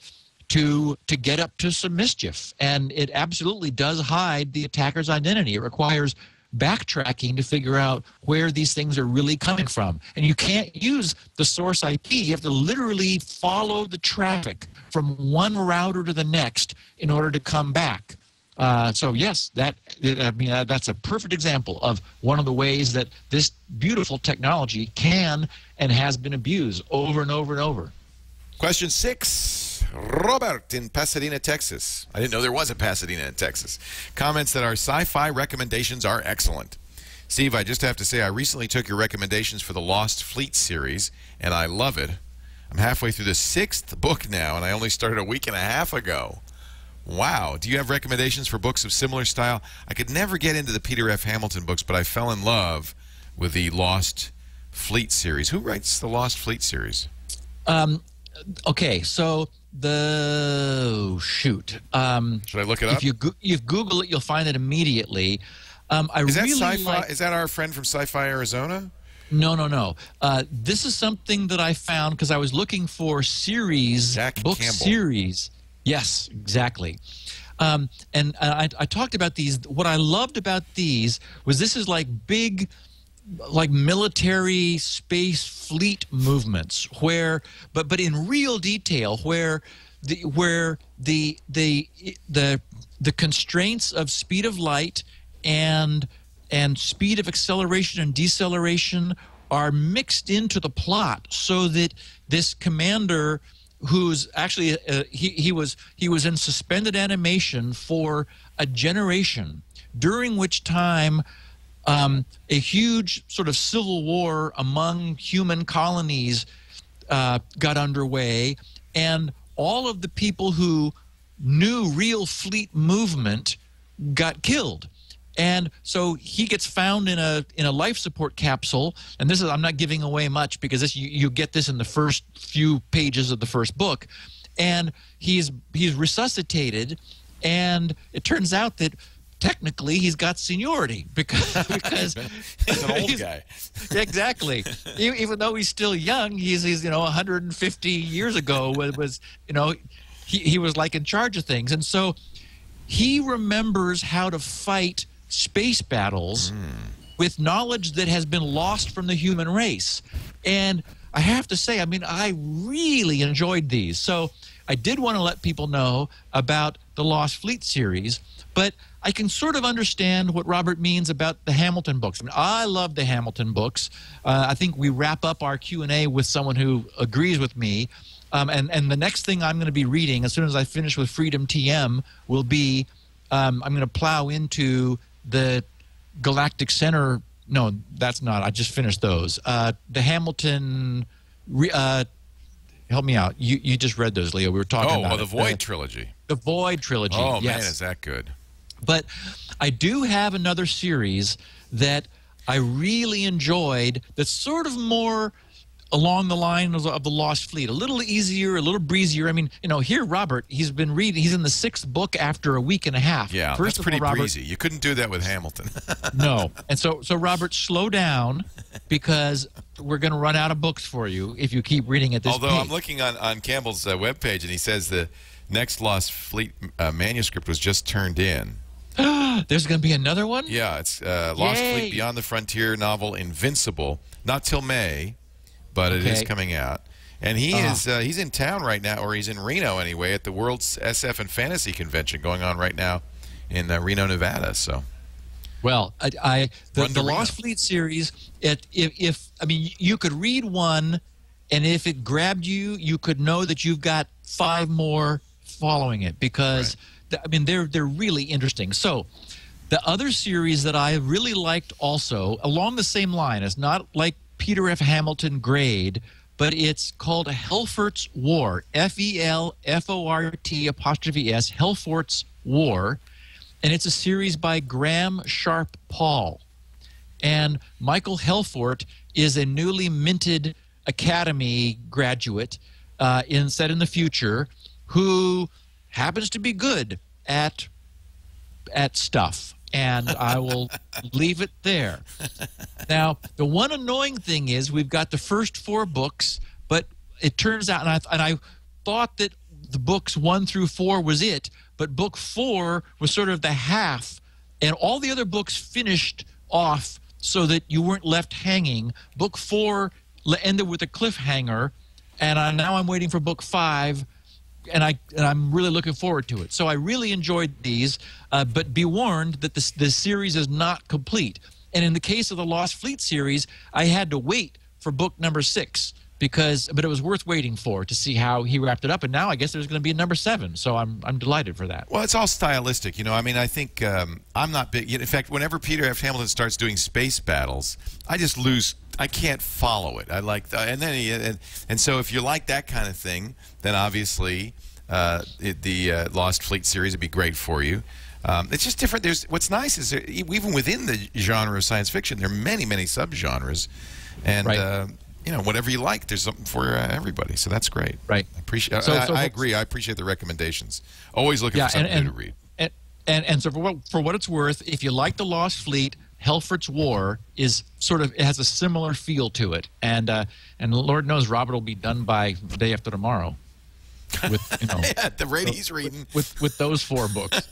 to get up to some mischief. And it absolutely does hide the attacker's identity. It requires backtracking to figure out where these things are really coming from. And you can't use the source IP. You have to literally follow the traffic from one router to the next in order to come back. So yes, that's a perfect example of one of the ways that this beautiful technology can and has been abused over and over and over. Question 6, Robert in Pasadena, Texas. I didn't know there was a Pasadena in Texas. Comments that our sci-fi recommendations are excellent. Steve, I just have to say I recently took your recommendations for the Lost Fleet series, and I love it. I'm halfway through the 6th book now, and I only started a week and a half ago. Wow. Do you have recommendations for books of similar style? I could never get into the Peter F. Hamilton books, but I fell in love with the Lost Fleet series. Who writes the Lost Fleet series? Okay, so should I look it up? If you Google it, you'll find it immediately. Is that SciFi? Is that our friend from SciFi Arizona? No. This is something that I found because I was looking for book series. Yes, exactly. And I talked about these. What I loved about these was this is like big, like military space fleet movements but in real detail where the constraints of speed of light and speed of acceleration and deceleration are mixed into the plot so that this commander, who's actually he was in suspended animation for a generation, during which time a huge sort of civil war among human colonies got underway, and all of the people who knew real fleet movement got killed. And so he gets found in a life support capsule, and this is, I'm not giving away much because this you get this in the first few pages of the first book, and he's resuscitated, and it turns out that technically he's got seniority because he's an old guy. Exactly. Even though he's still young, he's 150 years ago was he was like in charge of things, and so he remembers how to fight space battles with knowledge that has been lost from the human race. And I have to say, I mean, I really enjoyed these. So I did want to let people know about the Lost Fleet series, but I can sort of understand what Robert means about the Hamilton books. I mean, I love the Hamilton books. I think we wrap up our Q&A with someone who agrees with me. And the next thing I'm going to be reading, as soon as I finish with Freedom TM, will be I'm going to plow into the Galactic Center. No, that's not. I just finished those. The Hamilton. Help me out. You just read those, Leo. We were talking about the Void trilogy. The Void trilogy. Oh, yes. man, is that good. But I do have another series that I really enjoyed that's sort of more along the line of the Lost Fleet, a little easier, a little breezier. I mean, here, Robert, he's been reading. He's in the 6th book after a week and a half. Yeah, First that's pretty of all, Robert, breezy. You couldn't do that with Hamilton. No. And so Robert, slow down because we're going to run out of books for you if you keep reading at this Although pace. I'm looking on Campbell's webpage, and he says the next Lost Fleet manuscript was just turned in. There's going to be another one? Yeah, it's Lost Fleet Beyond the Frontier novel Invincible. Not till May, but it is coming out. And he he's in town right now, or he's in Reno anyway, at the World's SF and Fantasy Convention going on right now in Reno, Nevada. So, well, the Lost Fleet series, if I mean, you could read one, and if it grabbed you, you could know that you've got 5 more following it because, I mean, they're really interesting. So the other series that I really liked also, along the same line, is not like Peter F. Hamilton grade, but it's called Helfort's War, F-E-L-F-O-R-T''S, Helfort's War, and it's a series by Graham Sharp Paul. And Michael Helfort is a newly minted Academy graduate set in the future who happens to be good at stuff. And I will leave it there. Now, the one annoying thing is we've got the first 4 books, but it turns out, and I thought that the books 1 through 4 was it, but book 4 was sort of the half, and all the other books finished off so that you weren't left hanging. Book 4 ended with a cliffhanger, and now I'm waiting for book 5, and I'm really looking forward to it. So I really enjoyed these, but be warned that this series is not complete. And in the case of the Lost Fleet series, I had to wait for book number 6 but it was worth waiting for to see how he wrapped it up. And now I guess there's going to be a number 7, so I'm delighted for that. Well, it's all stylistic, you know. I mean, I think I'm not big. In fact, whenever Peter F. Hamilton starts doing space battles, I just lose. I can't follow it. I like, and so if you like that kind of thing, then obviously the Lost Fleet series would be great for you. It's just different. What's nice is even within the genre of science fiction, there are many, many subgenres, and you know, whatever you like, there's something for everybody. So that's great. Right. I appreciate. I agree. I appreciate the recommendations. Always looking for something new to read. And so for what it's worth, if you like the Lost Fleet, Helfort's War is sort of, it has a similar feel to it, and Lord knows Robert will be done by the day after tomorrow. With yeah, the rate he's reading with those 4 books.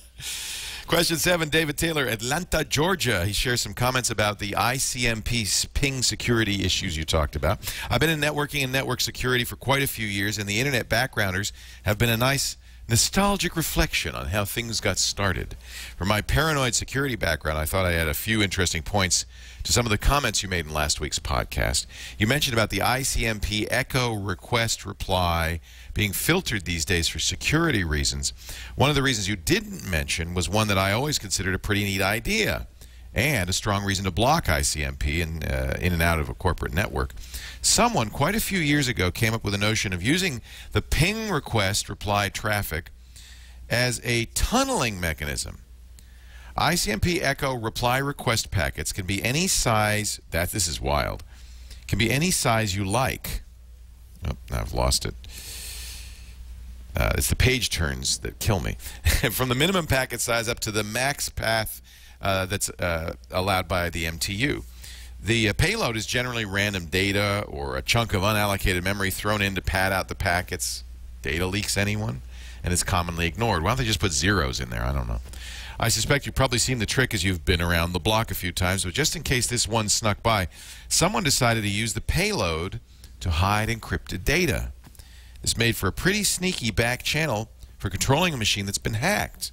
Question 7, David Taylor, Atlanta, Georgia. He shares some comments about the ICMP ping security issues you talked about. I've been in networking and network security for quite a few years, and the internet backgrounders have been a nice nostalgic reflection on how things got started. From my paranoid security background, I thought I had a few interesting points to some of the comments you made in last week's podcast. You mentioned about the ICMP echo request reply being filtered these days for security reasons. One of the reasons you didn't mention was one that I always considered a pretty neat idea and a strong reason to block ICMP in and out of a corporate network. Someone quite a few years ago came up with a notion of using the ping request reply traffic as a tunneling mechanism. ICMP echo reply request packets can be any size, this is wild, can be any size you like. Oh, now I've lost it. It's the page turns that kill me. From the minimum packet size up to the max path that's allowed by the MTU. The payload is generally random data or a chunk of unallocated memory thrown in to pad out the packets. Data leaks anyone? And it's commonly ignored. Why don't they just put zeros in there? I don't know. I suspect you've probably seen the trick as you've been around the block a few times, but just in case this one snuck by, someone decided to use the payload to hide encrypted data. This made for a pretty sneaky back channel for controlling a machine that's been hacked.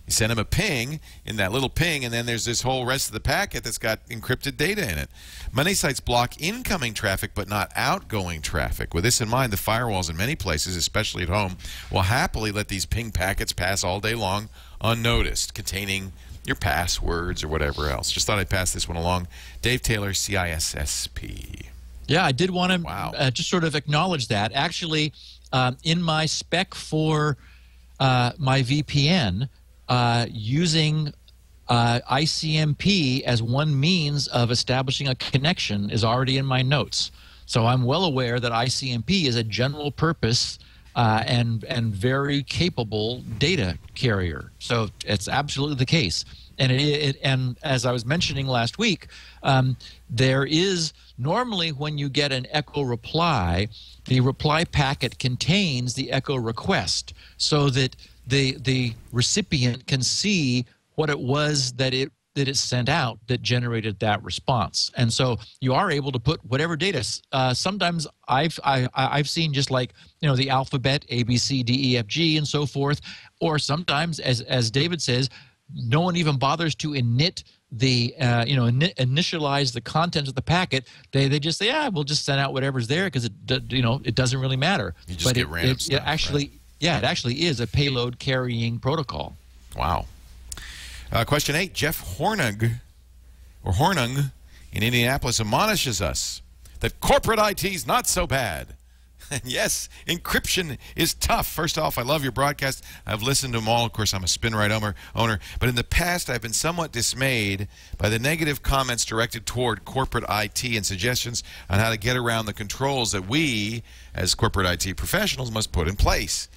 You send them a ping in that little ping, and then there's this whole rest of the packet that's got encrypted data in it. Many sites block incoming traffic but not outgoing traffic. With this in mind, the firewalls in many places, especially at home, will happily let these ping packets pass all day long unnoticed, containing your passwords or whatever else. Just thought I'd pass this one along. Dave Taylor, CISSP. Yeah, I did want to just sort of acknowledge that. Actually, in my spec for my VPN, using ICMP as one means of establishing a connection is already in my notes. So I'm well aware that ICMP is a general purpose and very capable data carrier. So it's absolutely the case. And and as I was mentioning last week, there is normally when you get an echo reply, the reply packet contains the echo request so that the recipient can see what it was that it sent out that generated that response. And so you are able to put whatever data. Sometimes I've seen just like, you know, the alphabet, A, B, C, D, E, F, G, and so forth. Or sometimes, as David says, no one even bothers to init the initialize the contents of the packet. They just say, yeah, we'll just send out whatever's there because it doesn't really matter. You just get random stuff, actually, right? Yeah, it actually is a payload carrying protocol. Wow. Question 8. Jeff Hornung in Indianapolis admonishes us that corporate IT is not so bad. And yes, encryption is tough. First off, I love your broadcast. I've listened to them all. Of course, I'm a Spinrite owner. But in the past, I've been somewhat dismayed by the negative comments directed toward corporate IT and suggestions on how to get around the controls that we, as corporate IT professionals, must put in place.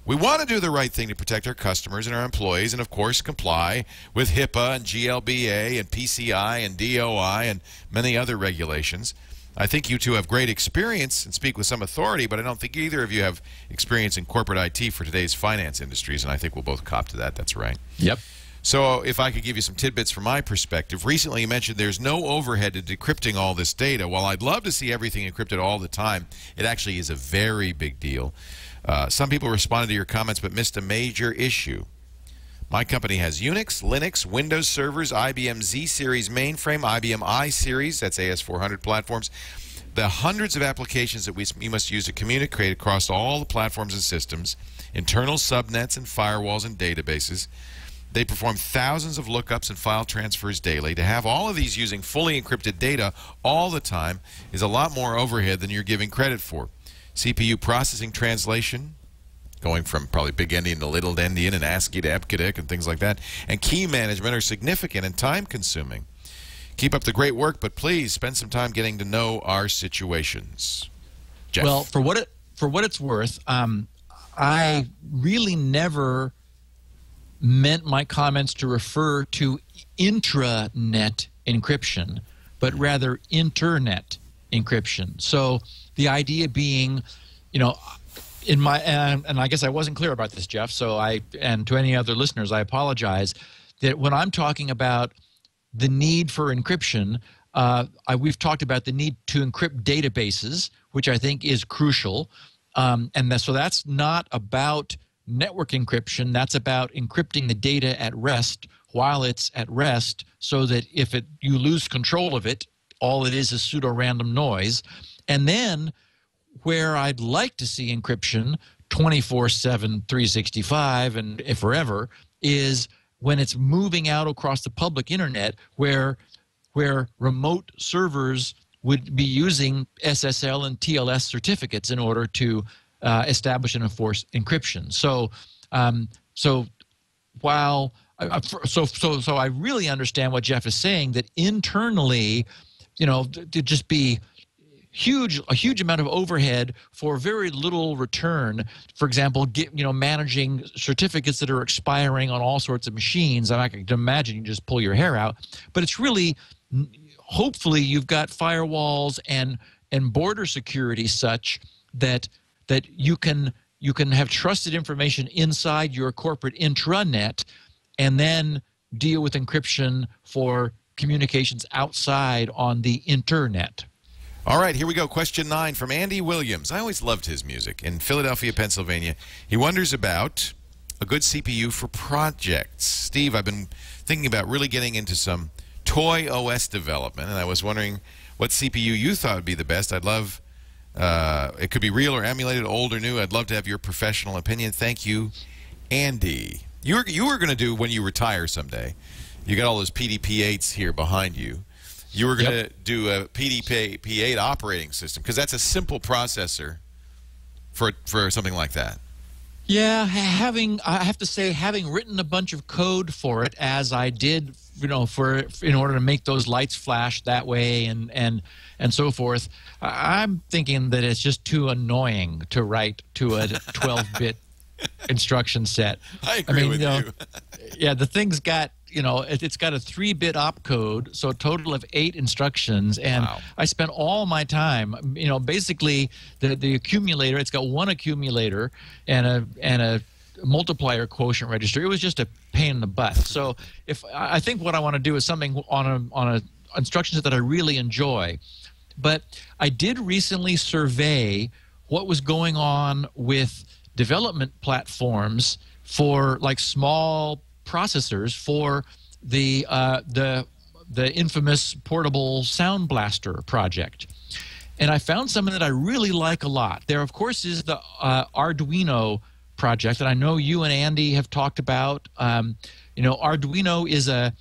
We want to do the right thing to protect our customers and our employees and, of course, comply with HIPAA and GLBA and PCI and DOI and many other regulations. I think you two have great experience and speak with some authority, but I don't think either of you have experience in corporate IT for today's finance industries, and I think we'll both cop to that. That's right. Yep. So if I could give you some tidbits from my perspective, recently you mentioned there's no overhead to decrypting all this data. While I'd love to see everything encrypted all the time, it actually is a very big deal. Some people responded to your comments but missed a major issue. My company has Unix, Linux, Windows servers, IBM Z-Series mainframe, IBM I-Series, that's AS400 platforms, the hundreds of applications that we must use to communicate across all the platforms and systems, internal subnets and firewalls and databases. They perform thousands of lookups and file transfers daily. To have all of these using fully encrypted data all the time is a lot more overhead than you're giving credit for. CPU processing translation, going from probably big endian to little endian and ASCII to EBCDIC and things like that, and key management are significant and time-consuming. Keep up the great work, but please spend some time getting to know our situations. Jeff. Well, for what it's worth, I really never meant my comments to refer to intranet encryption, but rather internet encryption. So the idea being, you know, in my and I guess I wasn't clear about this, Jeff. So and to any other listeners, I apologize. That when I'm talking about the need for encryption, we've talked about the need to encrypt databases, which I think is crucial. So that's not about network encryption. That's about encrypting the data at rest while it's at rest, so that if you lose control of it, all it is pseudo-random noise. And then where I'd like to see encryption 24/7, 365, and forever is when it's moving out across the public internet, where remote servers would be using SSL and TLS certificates in order to establish and enforce encryption. So while I really understand what Jeff is saying, that internally, you know, to just be a huge amount of overhead for very little return. For example, managing certificates that are expiring on all sorts of machines. I can imagine you just pull your hair out. But it's really, hopefully, you've got firewalls and border security such that you can have trusted information inside your corporate intranet, and then deal with encryption for communications outside on the internet. All right, here we go. Question 9 from Andy Williams. I always loved his music. In Philadelphia, Pennsylvania, he wonders about a good CPU for projects. Steve, I've been thinking about really getting into some toy OS development, and I was wondering what CPU you thought would be the best. I'd love, it could be real or emulated, old or new. I'd love to have your professional opinion. Thank you, Andy. You were going to do, when you retire someday, you got all those PDP-8s here behind you. You were going to do a PDP-8 operating system, because that's a simple processor for something like that. Yeah, I have to say, having written a bunch of code for it, as I did, in order to make those lights flash that way and so forth, I'm thinking that it's just too annoying to write to a 12-bit instruction set. I agree with you. Yeah, the thing's got, it's got a 3-bit opcode, so a total of 8 instructions, and wow. I spent all my time, basically the accumulator. It's got one accumulator and a multiplier quotient register. It was just a pain in the butt. So I think what I want to do is something on a instruction set that I really enjoy. But I did recently survey what was going on with development platforms for like small processors for the infamous portable Sound Blaster project, and I found something that I really like a lot. There, of course, is the Arduino project that I know you and Andy have talked about. You know, Arduino is an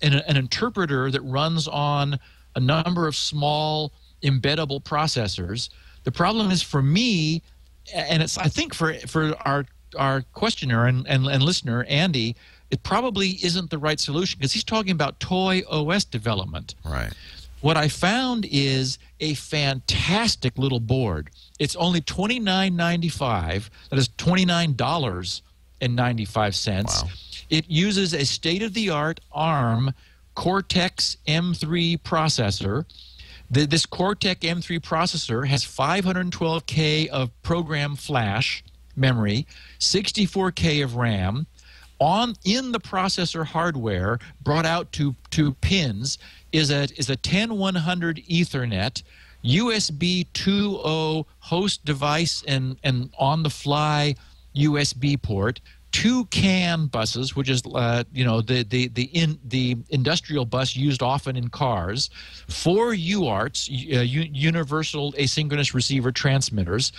interpreter that runs on a number of small embeddable processors. The problem is for me, and it's I think for our questioner and listener, Andy, it probably isn't the right solution because he's talking about toy OS development. Right. What I found is a fantastic little board. It's only $29.95. That is $29.95. Wow. It uses a state-of-the-art ARM Cortex M3 processor. This Cortex M3 processor has 512K of program flash memory, 64K of RAM. In the processor hardware, brought out to pins, is a 10100 Ethernet, USB 2.0 host device and on-the-fly USB port, 2 CAN buses, which is you know, the industrial bus used often in cars, 4 UARTs, universal asynchronous receiver transmitters,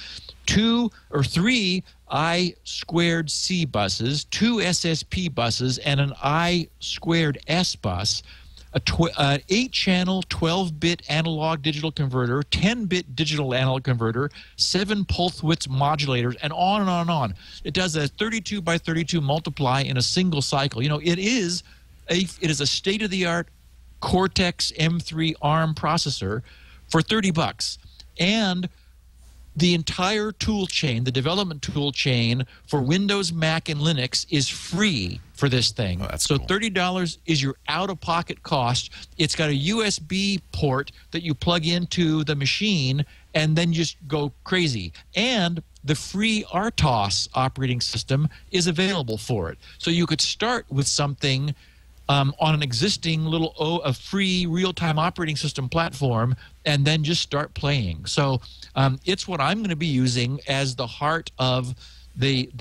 2 or 3 I2C buses, 2 SSP buses, and an I2S bus, a 8-channel 12-bit analog digital converter, 10-bit digital analog converter, 7 pulse width modulators, and on and on and on. It does a 32 by 32 multiply in a single cycle. You know, it is a state-of-the-art Cortex M3 ARM processor for $30, and the entire tool chain, the development tool chain for Windows, Mac, and Linux is free for this thing. Oh, that's so cool. $30 is your out-of-pocket cost. It's got a USB port that you plug into the machine and then just go crazy. And the free RTOS operating system is available for it. So you could start with something on an existing a free real-time operating system platform and then just start playing. So it's what I'm going to be using as the heart of the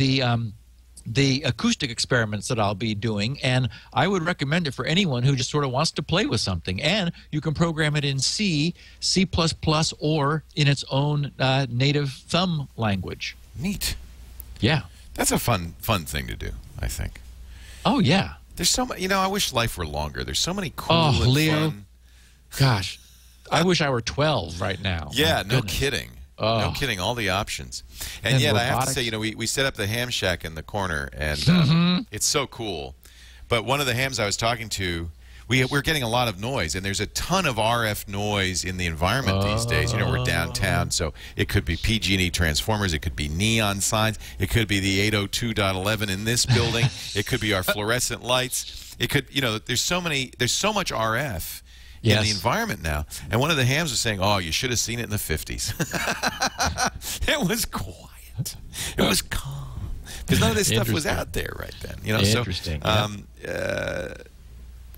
acoustic experiments that I'll be doing, and I would recommend it for anyone who just sort of wants to play with something. And you can program it in C, C++, or in its own native thumb language. Neat. Yeah. That's a fun thing to do, I think. Oh, yeah. There's so much, you know, I wish life were longer. There's so many cool Oh, and Leo. fun. Gosh, I wish I were 12 right now. Yeah, My no goodness. kidding. Oh. No kidding, all the options. And And yet, I have to robotics. say, you know, we set up the ham shack in the corner, and it's so cool. But one of the hams I was talking to, we're getting a lot of noise, and there's a ton of RF noise in the environment these days. You know, we're downtown, so it could be PG&E transformers, it could be neon signs, it could be the 802.11 in this building, it could be our fluorescent lights. It could, you know, there's so much RF. Yes. In the environment now. And one of the hams was saying, oh, you should have seen it in the 50s. It was quiet. It was calm. Because none of this stuff was out there right then. You know, Interesting. So,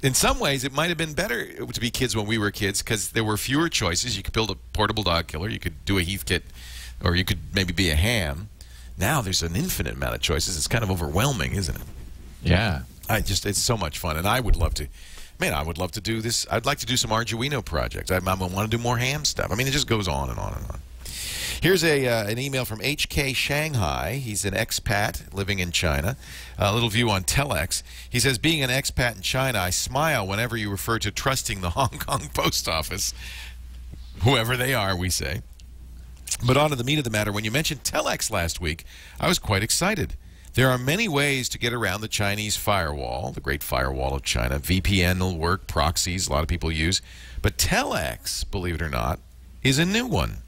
in some ways, it might have been better to be kids when we were kids because there were fewer choices. You could build a portable dog killer. You could do a Heathkit, or you could maybe be a ham. Now there's an infinite amount of choices. It's kind of overwhelming, isn't it? Yeah. It's so much fun. And I would love to. Man, I would love to do this. I'd like to do some Arduino projects. I want to do more ham stuff. I mean, it just goes on and on and on. Here's an email from HK Shanghai. He's an expat living in China. A little view on Telex. He says, being an expat in China, I smile whenever you refer to trusting the Hong Kong post office. Whoever they are, we say. But on to the meat of the matter. When you mentioned Telex last week, I was quite excited. There are many ways to get around the Chinese firewall, the Great Firewall of China. VPN will work, proxies, a lot of people use. But Telex, believe it or not, is a new one.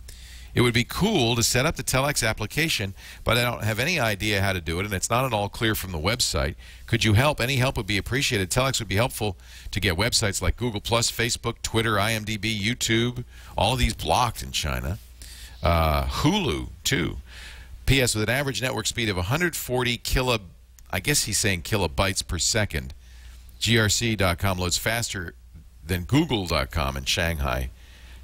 It would be cool to set up the Telex application, but I don't have any idea how to do it, and it's not at all clear from the website. Could you help? Any help would be appreciated. Telex would be helpful to get websites like Google+, Facebook, Twitter, IMDb, YouTube, all of these blocked in China. Hulu, too. P.S. with an average network speed of 140 I guess he's saying kilobytes per second. GRC.com loads faster than Google.com in Shanghai,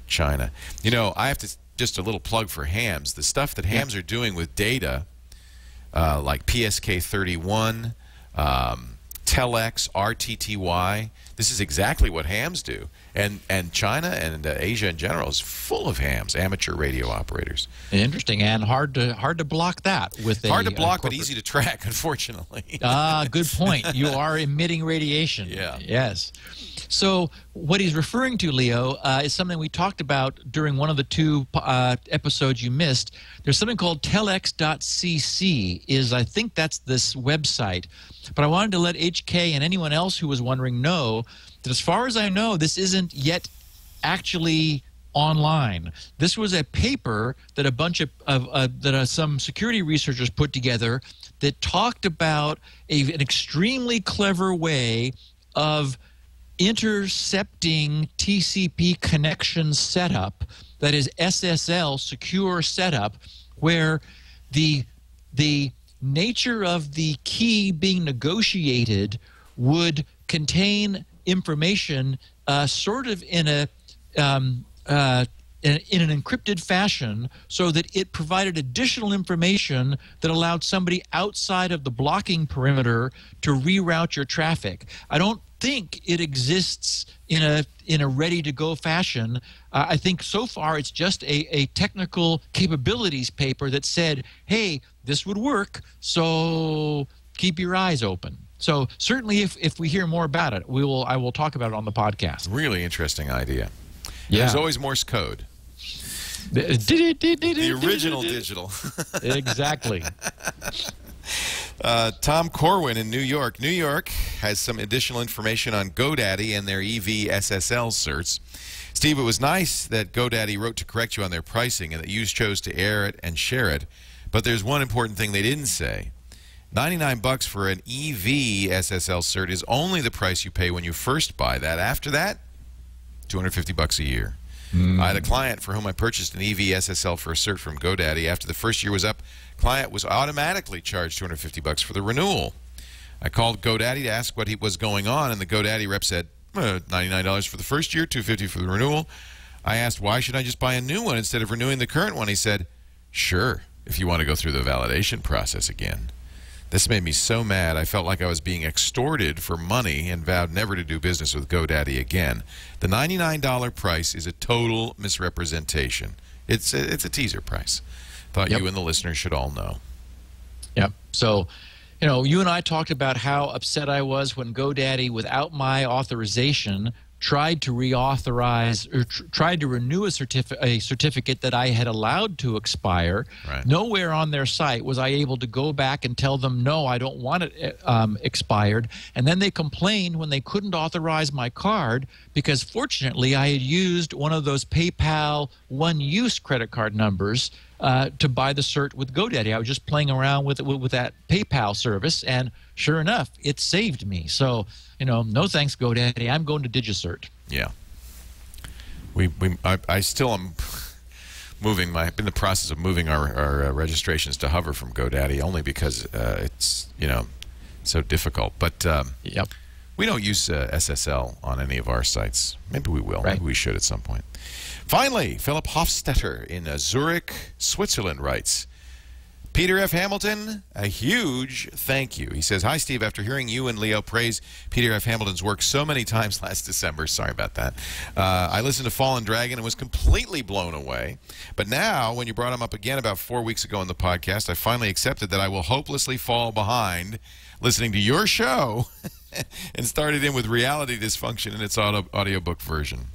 China. You know, I have to, just a little plug for hams. The stuff that hams are doing with data, like PSK31, telex, RTTY. This is exactly what hams do. And China and Asia in general is full of hams, amateur radio operators. Interesting, and hard to block that with hard to block, but easy to track, unfortunately. Good point. You are emitting radiation. Yeah. Yes. So what he's referring to, Leo, is something we talked about during one of the two episodes you missed. There's something called telex.cc. I think that's this website. But I wanted to let HK and anyone else who was wondering know that as far as I know, this isn't yet actually online. This was a paper that a bunch of some security researchers put together that talked about an extremely clever way of intercepting TCP connection setup, that is SSL secure setup, where the nature of the key being negotiated would contain information sort of in an encrypted fashion, so that it provided additional information that allowed somebody outside of the blocking perimeter to reroute your traffic. I don't think it exists in a ready-to-go fashion. I think so far it's just a technical capabilities paper that said, hey, this would work, so keep your eyes open. So certainly if we hear more about it, I will talk about it on the podcast. Really interesting idea. Yeah. There's always Morse code. The original digital. Exactly. Tom Corwin in New York. New York has some additional information on GoDaddy and their EV SSL certs. Steve, it was nice that GoDaddy wrote to correct you on their pricing and that you chose to air it and share it. But there's one important thing they didn't say. $99 for an EV SSL cert is only the price you pay when you first buy that. After that, $250 a year. I had a client for whom I purchased an EV SSL for a cert from GoDaddy. After the first year was up, client was automatically charged $250 for the renewal. I called GoDaddy to ask what was going on, and the GoDaddy rep said, $99 for the first year, $250 for the renewal. I asked, why should I just buy a new one instead of renewing the current one? He said, sure, if you want to go through the validation process again. This made me so mad, I felt like I was being extorted for money and vowed never to do business with GoDaddy again. The $99 price is a total misrepresentation. It's a teaser price. Thought you and the listeners should all know. Yep. So, you and I talked about how upset I was when GoDaddy, without my authorization, tried to reauthorize or tried to renew a certificate that I had allowed to expire. Right. Nowhere on their site was I able to go back and tell them, no, I don't want it expired. And then they complained when they couldn't authorize my card, because fortunately I had used one of those PayPal one-use credit card numbers to buy the cert with GoDaddy. I was just playing around with that PayPal service, and sure enough, it saved me. So, no thanks, GoDaddy. I'm going to DigiCert. Yeah. I still am moving I'm in the process of moving our registrations to Hover from GoDaddy, only because it's, so difficult. But yep. We don't use SSL on any of our sites. Maybe we will. Right. Maybe we should at some point. Finally, Philip Hofstetter in Zurich, Switzerland writes, Peter F. Hamilton, a huge thank you. He says, hi, Steve. After hearing you and Leo praise Peter F. Hamilton's work so many times last December, sorry about that, I listened to Fallen Dragon and was completely blown away. But now, when you brought him up again about 4 weeks ago in the podcast, I finally accepted that I will hopelessly fall behind listening to your show and started in with Reality Dysfunction in its audiobook version.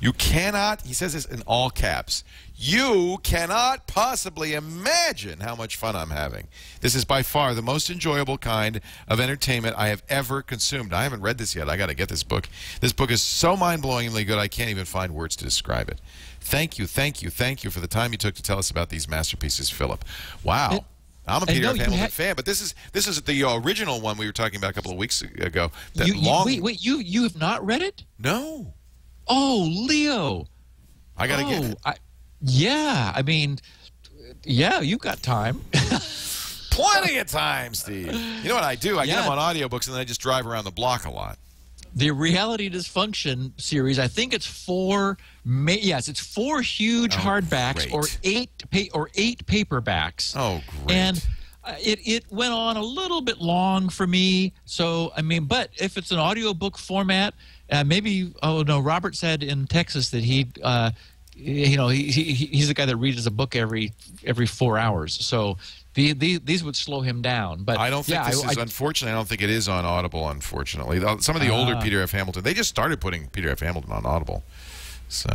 You cannot, he says this in all caps, you cannot possibly imagine how much fun I'm having. This is by far the most enjoyable kind of entertainment I have ever consumed. I haven't read this yet. I got to get this book. This book is so mind-blowingly good I can't even find words to describe it. Thank you, thank you, thank you for the time you took to tell us about these masterpieces, Philip. Wow. I'm a Peter F. Hamilton fan, but this is the original one we were talking about a couple of weeks ago. Wait, you have not read it? No. Oh, Leo. I got to get it. Yeah, I mean, yeah, you've got time. Plenty of time, Steve. You know what I do? I get them on audiobooks, and then I just drive around the block a lot. The Reality Dysfunction series, I think it's four huge hardbacks, great. or eight paperbacks. Oh, great. And it went on a little bit long for me. So, I mean, but if it's an audiobook format, maybe, oh no, Robert said in Texas that he's the guy that reads a book every 4 hours. So these would slow him down. But I don't think this is, unfortunately, I don't think it is on Audible, unfortunately. Some of the older Peter F. Hamilton, they just started putting Peter F. Hamilton on Audible. So,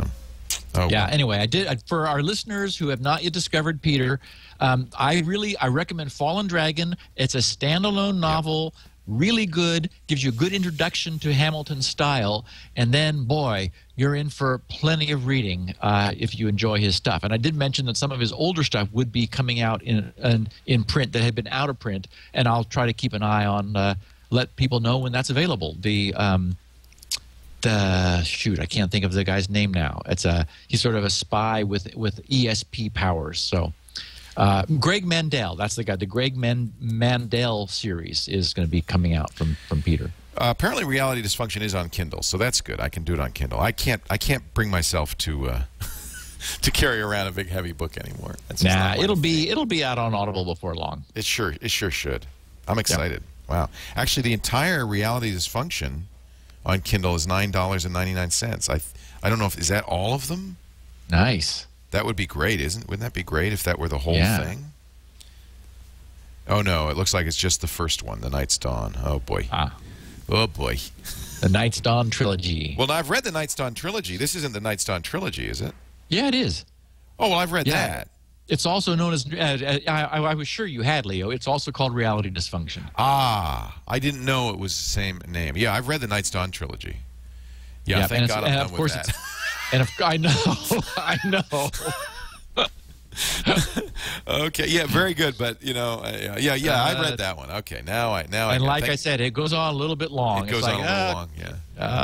yeah, anyway, for our listeners who have not yet discovered Peter, I recommend Fallen Dragon. It's a standalone novel, really good, gives you a good introduction to Hamilton's style, and then, boy, you're in for plenty of reading if you enjoy his stuff. And I did mention that some of his older stuff would be coming out in print that had been out of print, and I'll try to keep an eye on, let people know when that's available. Shoot, I can't think of the guy's name now. He's sort of a spy with ESP powers. So Greg Mandel, that's the guy. The Greg Mandel series is going to be coming out from Peter. Apparently, Reality Dysfunction is on Kindle, so that's good. I can do it on Kindle. I can't bring myself to to carry around a big heavy book anymore. Nah, it'll be out on Audible before long. It sure should. I'm excited. Yeah. Wow. Actually, the entire Reality Dysfunction on Kindle is $9.99. I don't know is that all of them? Nice. That would be great, wouldn't that be great if that were the whole thing? Oh no, it looks like it's just the first one, The Night's Dawn. Oh boy. Oh boy. The Night's Dawn trilogy. Well, I've read the Night's Dawn trilogy. This isn't the Night's Dawn trilogy, is it? Yeah, it is. Oh, well, I've read that. It's also known as, I was sure you had, Leo, it's also called Reality Dysfunction. Ah, I didn't know it was the same name. Yeah, I've read the Night's Dawn trilogy. Yeah, thank God I'm done with that. I know. Okay, yeah, very good, but I read that one. Okay, now I like I said, it goes on a little bit long. It goes on a little long, yeah.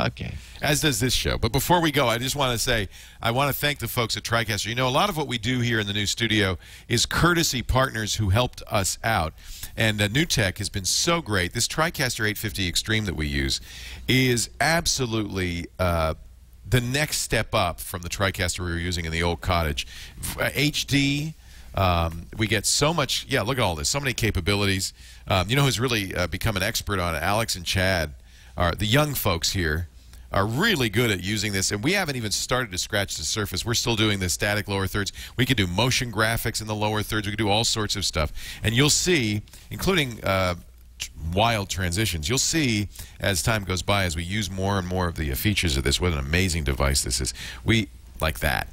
Okay. As does this show. But before we go, I just want to say I want to thank the folks at TriCaster. A lot of what we do here in the new studio is courtesy partners who helped us out. And NewTek has been so great. This TriCaster 850 Extreme that we use is absolutely the next step up from the TriCaster we were using in the old cottage. HD, we get so much, look at all this, so many capabilities. Who's really become an expert on it? Alex and Chad, the young folks here, are really good at using this, and we haven't even started to scratch the surface. We're still doing the static lower thirds. We could do motion graphics in the lower thirds. We could do all sorts of stuff. And you'll see, including wild transitions, you'll see as time goes by, as we use more and more of the features of this, what an amazing device this is. We like that.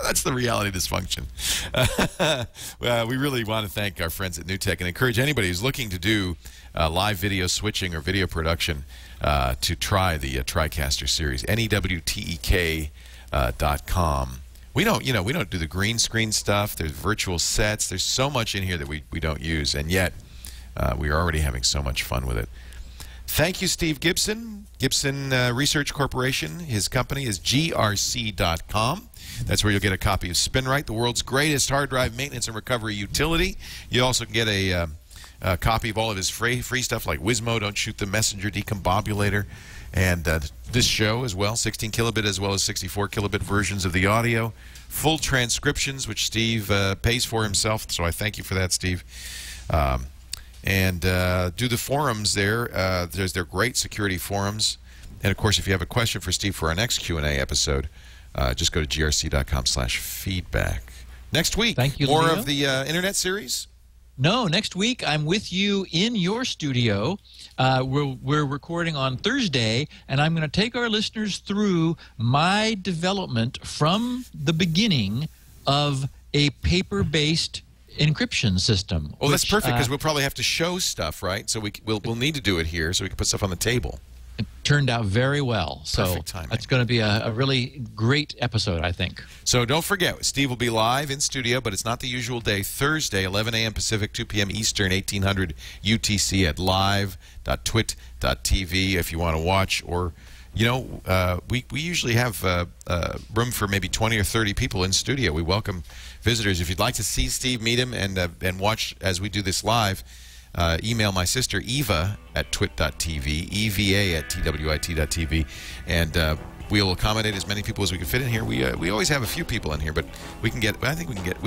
That's the Reality Dysfunction. We really want to thank our friends at NewTek and encourage anybody who's looking to do live video switching or video production to try the TriCaster series. NEWTEK.com. We don't do the green screen stuff. There's virtual sets. There's so much in here that we don't use, and yet we are already having so much fun with it. Thank you, Steve Gibson. Gibson Research Corporation. His company is grc.com. That's where you'll get a copy of Spinrite, the world's greatest hard drive maintenance and recovery utility. You also can get a copy of all of his free stuff like Gizmodo, Don't Shoot the Messenger, Decombobulator, and this show as well, 16 kilobit as well as 64 kilobit versions of the audio. Full transcriptions, which Steve pays for himself, so I thank you for that, Steve. And do the forums there. They're great security forums. And, of course, if you have a question for Steve for our next Q&A episode, just go to grc.com/feedback. Next week, thank you, more Leo. of the Internet series? No, next week I'm with you in your studio. We're recording on Thursday, and I'm going to take our listeners through my development from the beginning of a paper-based encryption system. Well, that's perfect, because we'll probably have to show stuff, right? So we'll need to do it here so we can put stuff on the table. It turned out very well. So perfect timing. It's going to be a really great episode, I think. So don't forget, Steve will be live in studio, but it's not the usual day. Thursday, 11 a.m. Pacific, 2 p.m. Eastern, 1800 UTC at live.twit.tv if you want to watch. Or, we usually have room for maybe 20 or 30 people in studio. We welcome visitors. If you'd like to see Steve, meet him, and watch as we do this live, email my sister Eva at twit.tv, EVA at twit.tv, and we'll accommodate as many people as we can fit in here. We always have a few people in here, but we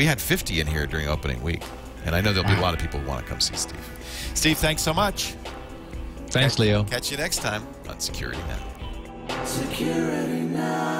had 50 in here during opening week, And I know there'll be a lot of people who want to come see Steve. Steve, thanks so much. Thanks, Leo. Catch you next time on Security Now. Security Now.